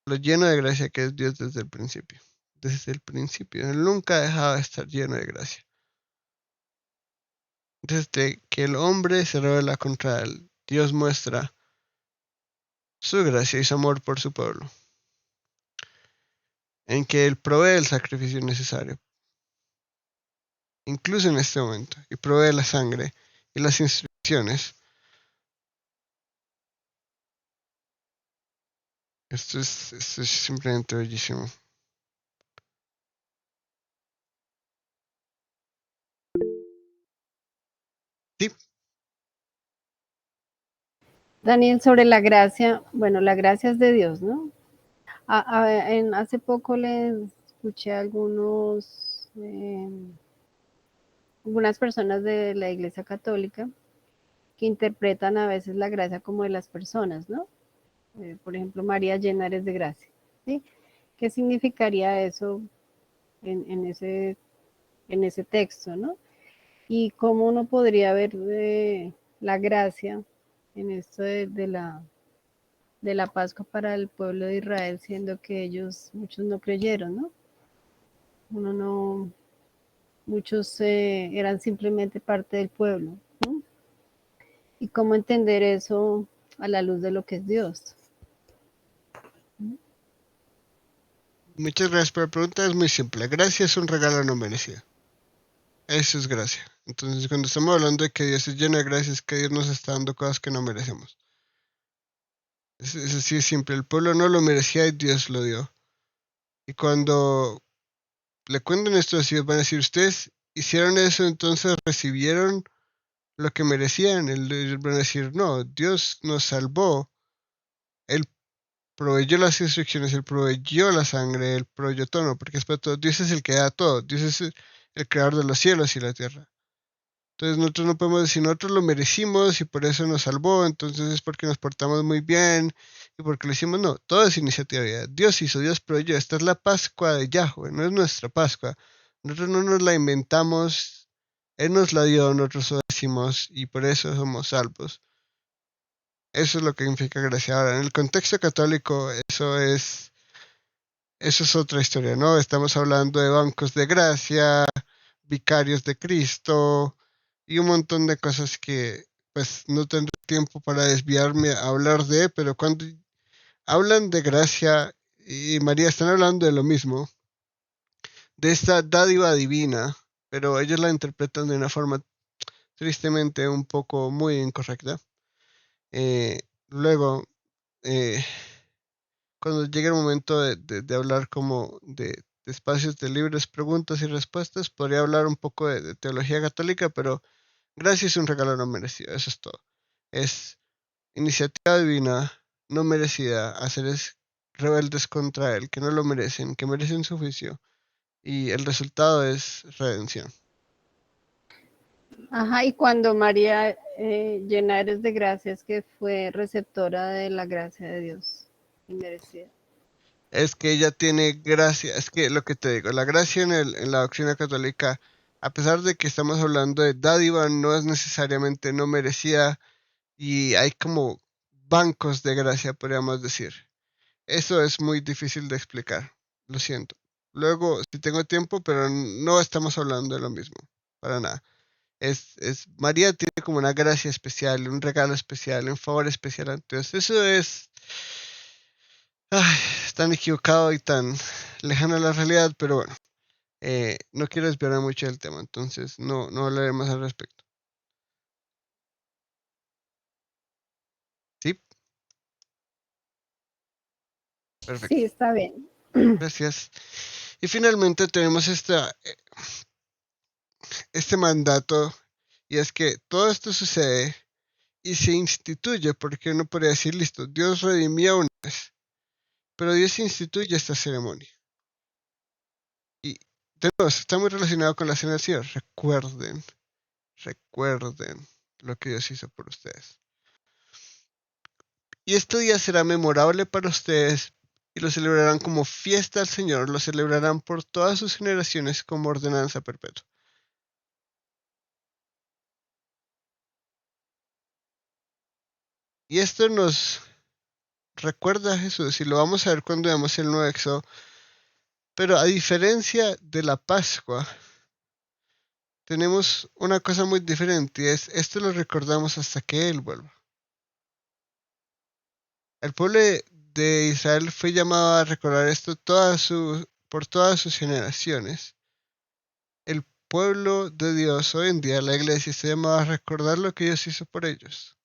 S1: Lo lleno de gracia que es Dios desde el principio. Desde el principio. Él nunca ha dejado de estar lleno de gracia. Desde que el hombre se revela contra él, Dios muestra su gracia y su amor por su pueblo, en que Él provee el sacrificio necesario, incluso en este momento, y provee la sangre y las instrucciones. Esto es simplemente bellísimo. Sí,
S2: Daniel, sobre la gracia, bueno, la gracia es de Dios, ¿no? Hace poco le escuché a algunas personas de la Iglesia Católica que interpretan a veces la gracia como de las personas, ¿no? Por ejemplo, María llena eres de gracia, ¿sí? ¿Qué significaría eso en ese texto, ¿no? Y cómo uno podría ver la gracia en esto de la Pascua para el pueblo de Israel, siendo que muchos no creyeron, ¿no? Uno no, muchos eran simplemente parte del pueblo, ¿no? Y cómo entender eso a la luz de lo que es Dios.
S1: muchas gracias por la pregunta. Es muy simple. Gracia es un regalo no merecido. Eso es gracia. Entonces, cuando estamos hablando de que Dios es lleno de gracia, es que Dios nos está dando cosas que no merecemos. Eso sí es simple. El pueblo no lo merecía y Dios lo dio. Y cuando le cuenten esto así, van a decir, ustedes hicieron eso, entonces recibieron lo que merecían. Ellos van a decir, no, Dios nos salvó. Él proveyó las instrucciones, Él proveyó la sangre, Él proveyó todo, ¿no? Porque después de todo, Dios es el que da todo. Dios es el creador de los cielos y la tierra. Entonces nosotros no podemos decir, nosotros lo merecimos y por eso nos salvó, entonces es porque nos portamos muy bien y porque lo hicimos. No, todo es iniciativa de Dios. Dios hizo, Dios proveyó. Esta es la Pascua de Yahweh, no es nuestra Pascua. Nosotros no nos la inventamos, Él nos la dio, nosotros lo decimos y por eso somos salvos. Eso es lo que significa gracia. Ahora, en el contexto católico, eso es otra historia, ¿no? Estamos hablando de bancos de gracia, vicarios de Cristo y un montón de cosas que pues no tendré tiempo para desviarme a hablar de, pero cuando hablan de gracia y María están hablando de lo mismo, de esta dádiva divina, pero ellos la interpretan de una forma tristemente un poco muy incorrecta. Luego, eh, cuando llegue el momento de hablar como de espacios de libres preguntas y respuestas, podría hablar un poco de teología católica, pero gracia es un regalo no merecido, eso es todo. Es iniciativa divina no merecida a seres rebeldes contra él, que no lo merecen, que merecen su juicio, y el resultado es redención.
S2: Ajá, y cuando María llena eres de gracia, es que fue receptora de la gracia de Dios inmerecida.
S1: Es que ella tiene gracia, es que lo que te digo, la gracia en la doctrina católica, a pesar de que estamos hablando de dádiva, no es necesariamente no merecida y hay como bancos de gracia, podríamos decir. Eso es muy difícil de explicar, lo siento. Luego, si tengo tiempo, pero no estamos hablando de lo mismo, para nada. María tiene como una gracia especial, un regalo especial, un favor especial ante Dios. Eso es ay, tan equivocado y tan lejano a la realidad, pero bueno, no quiero desviarme mucho del tema, entonces no hablaré más al respecto. ¿Sí? Perfecto.
S2: Sí, está bien.
S1: Gracias. Y finalmente tenemos este mandato, y es que todo esto sucede y se instituye, porque uno podría decir, listo, Dios redimió una vez, pero Dios instituye esta ceremonia. Y de nuevo, está muy relacionado con la cena del Señor. Recuerden lo que Dios hizo por ustedes. Y este día será memorable para ustedes y lo celebrarán como fiesta al Señor, lo celebrarán por todas sus generaciones como ordenanza perpetua. Y esto nos recuerda a Jesús y lo vamos a ver cuando veamos el nuevo Éxodo. Pero a diferencia de la Pascua, tenemos una cosa muy diferente y es esto lo recordamos hasta que Él vuelva. El pueblo de Israel fue llamado a recordar esto por todas sus generaciones. El pueblo de Dios hoy en día, la iglesia, está llamada a recordar lo que Dios hizo por ellos,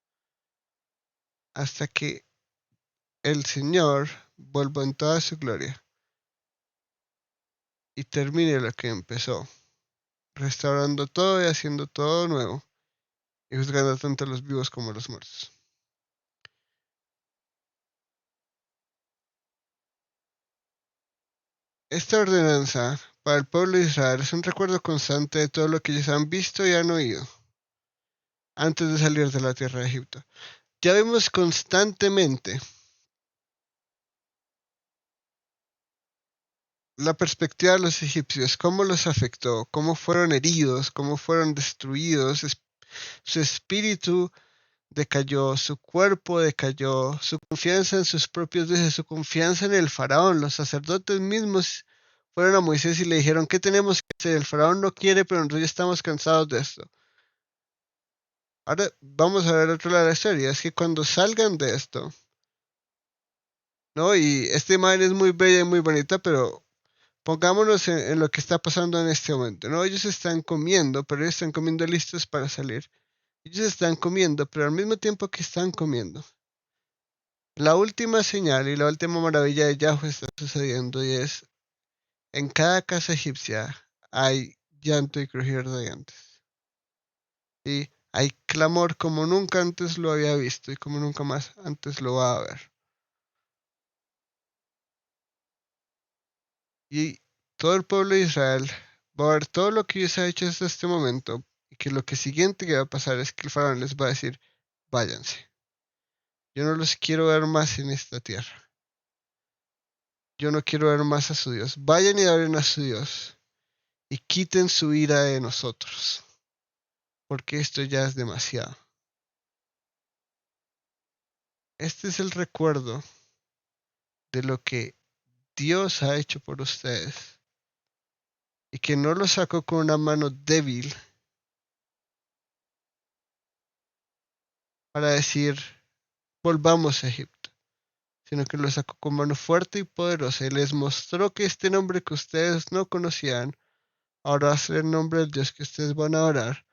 S1: hasta que el Señor vuelva en toda su gloria y termine lo que empezó, restaurando todo y haciendo todo nuevo, y juzgando tanto a los vivos como a los muertos. Esta ordenanza para el pueblo de Israel es un recuerdo constante de todo lo que ellos han visto y han oído antes de salir de la tierra de Egipto. Ya vemos constantemente la perspectiva de los egipcios, cómo los afectó, cómo fueron heridos, cómo fueron destruidos, su espíritu decayó, su cuerpo decayó, su confianza en sus propios dioses, su confianza en el faraón. Los sacerdotes mismos fueron a Moisés y le dijeron, ¿qué tenemos que hacer? El faraón no quiere, pero nosotros ya estamos cansados de esto. Ahora vamos a ver otro lado de la historia, es que cuando salgan de esto, ¿no? Y esta imagen es muy bella y muy bonita, pero pongámonos en lo que está pasando en este momento, ¿no? Ellos están comiendo, pero ellos están comiendo listos para salir. Ellos están comiendo, pero al mismo tiempo que están comiendo, la última señal y la última maravilla de Yahweh está sucediendo y es, en cada casa egipcia hay llanto y crujir de dientes. Y hay clamor como nunca antes lo había visto y como nunca más antes lo va a ver. Y todo el pueblo de Israel va a ver todo lo que Dios ha hecho hasta este momento y que lo que siguiente que va a pasar es que el faraón les va a decir, váyanse. Yo no los quiero ver más en esta tierra. Yo no quiero ver más a su Dios. Vayan y adoren a su Dios y quiten su ira de nosotros, porque esto ya es demasiado. Este es el recuerdo de lo que Dios ha hecho por ustedes y que no lo sacó con una mano débil para decir, volvamos a Egipto, sino que lo sacó con mano fuerte y poderosa y les mostró que este nombre que ustedes no conocían ahora va a ser el nombre del Dios que ustedes van a orar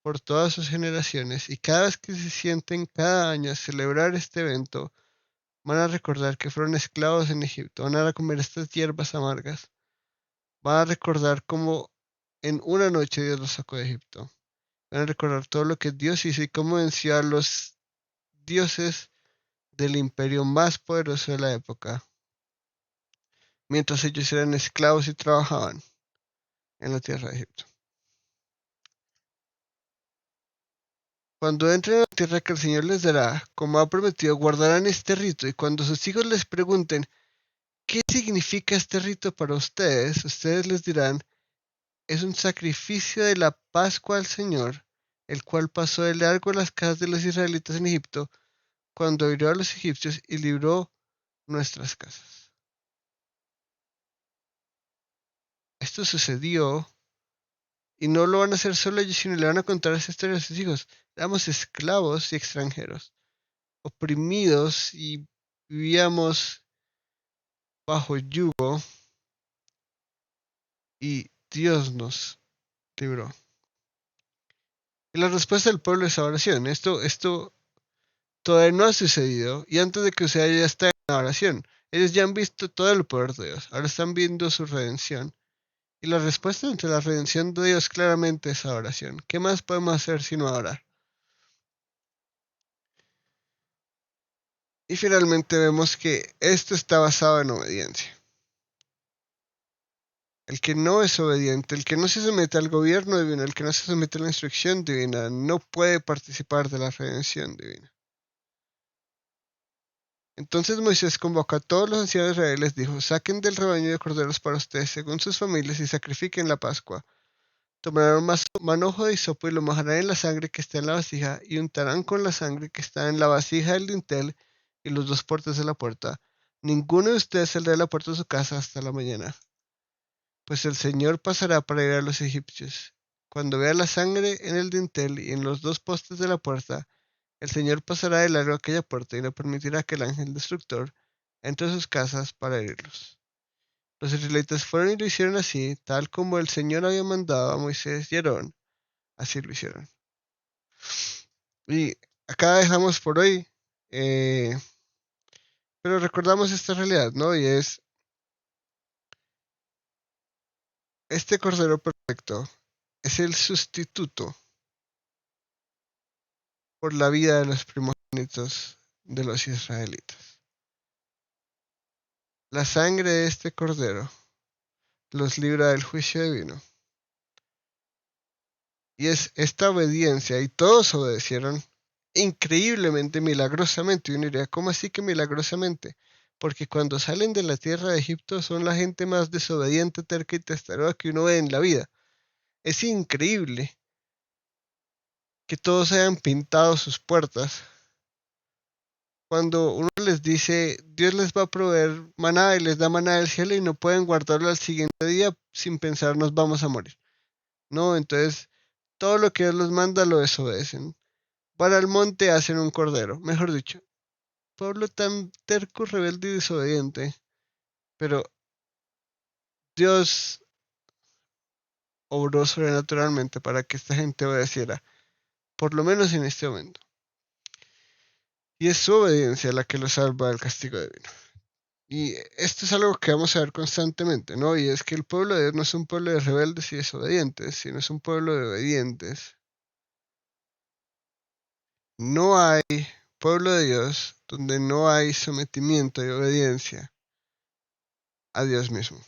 S1: por todas sus generaciones, y cada vez que se sienten cada año a celebrar este evento, van a recordar que fueron esclavos en Egipto, van a comer estas hierbas amargas, van a recordar cómo en una noche Dios los sacó de Egipto, van a recordar todo lo que Dios hizo y cómo venció a los dioses del imperio más poderoso de la época, mientras ellos eran esclavos y trabajaban en la tierra de Egipto. Cuando entren a la tierra que el Señor les dará, como ha prometido, guardarán este rito, y cuando sus hijos les pregunten qué significa este rito para ustedes, ustedes les dirán, es un sacrificio de la Pascua al Señor, el cual pasó de largo las casas de los israelitas en Egipto, cuando hirió a los egipcios y libró nuestras casas. Esto sucedió, y no lo van a hacer solo ellos, sino le van a contar esa historia a sus hijos. Éramos esclavos y extranjeros, oprimidos y vivíamos bajo yugo, y Dios nos libró. Y la respuesta del pueblo es oración. Esto todavía no ha sucedido, y antes de que suceda ya está en la oración. Ellos ya han visto todo el poder de Dios, ahora están viendo su redención. Y la respuesta ante la redención de Dios claramente es la oración. ¿Qué más podemos hacer sino orar? Y finalmente vemos que esto está basado en obediencia. El que no es obediente, el que no se somete al gobierno divino, el que no se somete a la instrucción divina, no puede participar de la redención divina. Entonces Moisés convocó a todos los ancianos de Israel y les dijo, saquen del rebaño de corderos para ustedes según sus familias y sacrifiquen la Pascua. Tomarán un manojo de hisopo y lo mojarán en la sangre que está en la vasija y untarán con la sangre que está en la vasija del dintel y los dos puertas de la puerta. Ninguno de ustedes saldrá de la puerta de su casa hasta la mañana, pues el Señor pasará para ir a los egipcios. Cuando vea la sangre en el dintel y en los dos postes de la puerta, el Señor pasará de largo aquella puerta y no permitirá que el ángel destructor entre a sus casas para herirlos. Los israelitas fueron y lo hicieron así, tal como el Señor había mandado a Moisés y Aarón, así lo hicieron. Y acá dejamos por hoy, pero recordamos esta realidad, ¿no? Y es este Cordero Perfecto es el sustituto por la vida de los primogénitos de los israelitas. La sangre de este Cordero los libra del juicio divino. Y es esta obediencia, y todos obedecieron increíblemente, milagrosamente. Y uno diría, ¿cómo así que milagrosamente? Porque cuando salen de la tierra de Egipto son la gente más desobediente, terca y testaruda que uno ve en la vida. Es increíble que todos hayan pintado sus puertas. Cuando uno les dice, Dios les va a proveer maná y les da maná del cielo y no pueden guardarlo al siguiente día sin pensar nos vamos a morir. No, entonces todo lo que Dios los manda lo desobedecen. Van al monte hacen un cordero, mejor dicho. Pueblo tan terco, rebelde y desobediente. Pero Dios obró sobrenaturalmente para que esta gente obedeciera, por lo menos en este momento. Y es su obediencia la que lo salva del castigo divino. Y esto es algo que vamos a ver constantemente, ¿no? Y es que el pueblo de Dios no es un pueblo de rebeldes y desobedientes, sino es un pueblo de obedientes. No hay pueblo de Dios donde no hay sometimiento y obediencia a Dios mismo.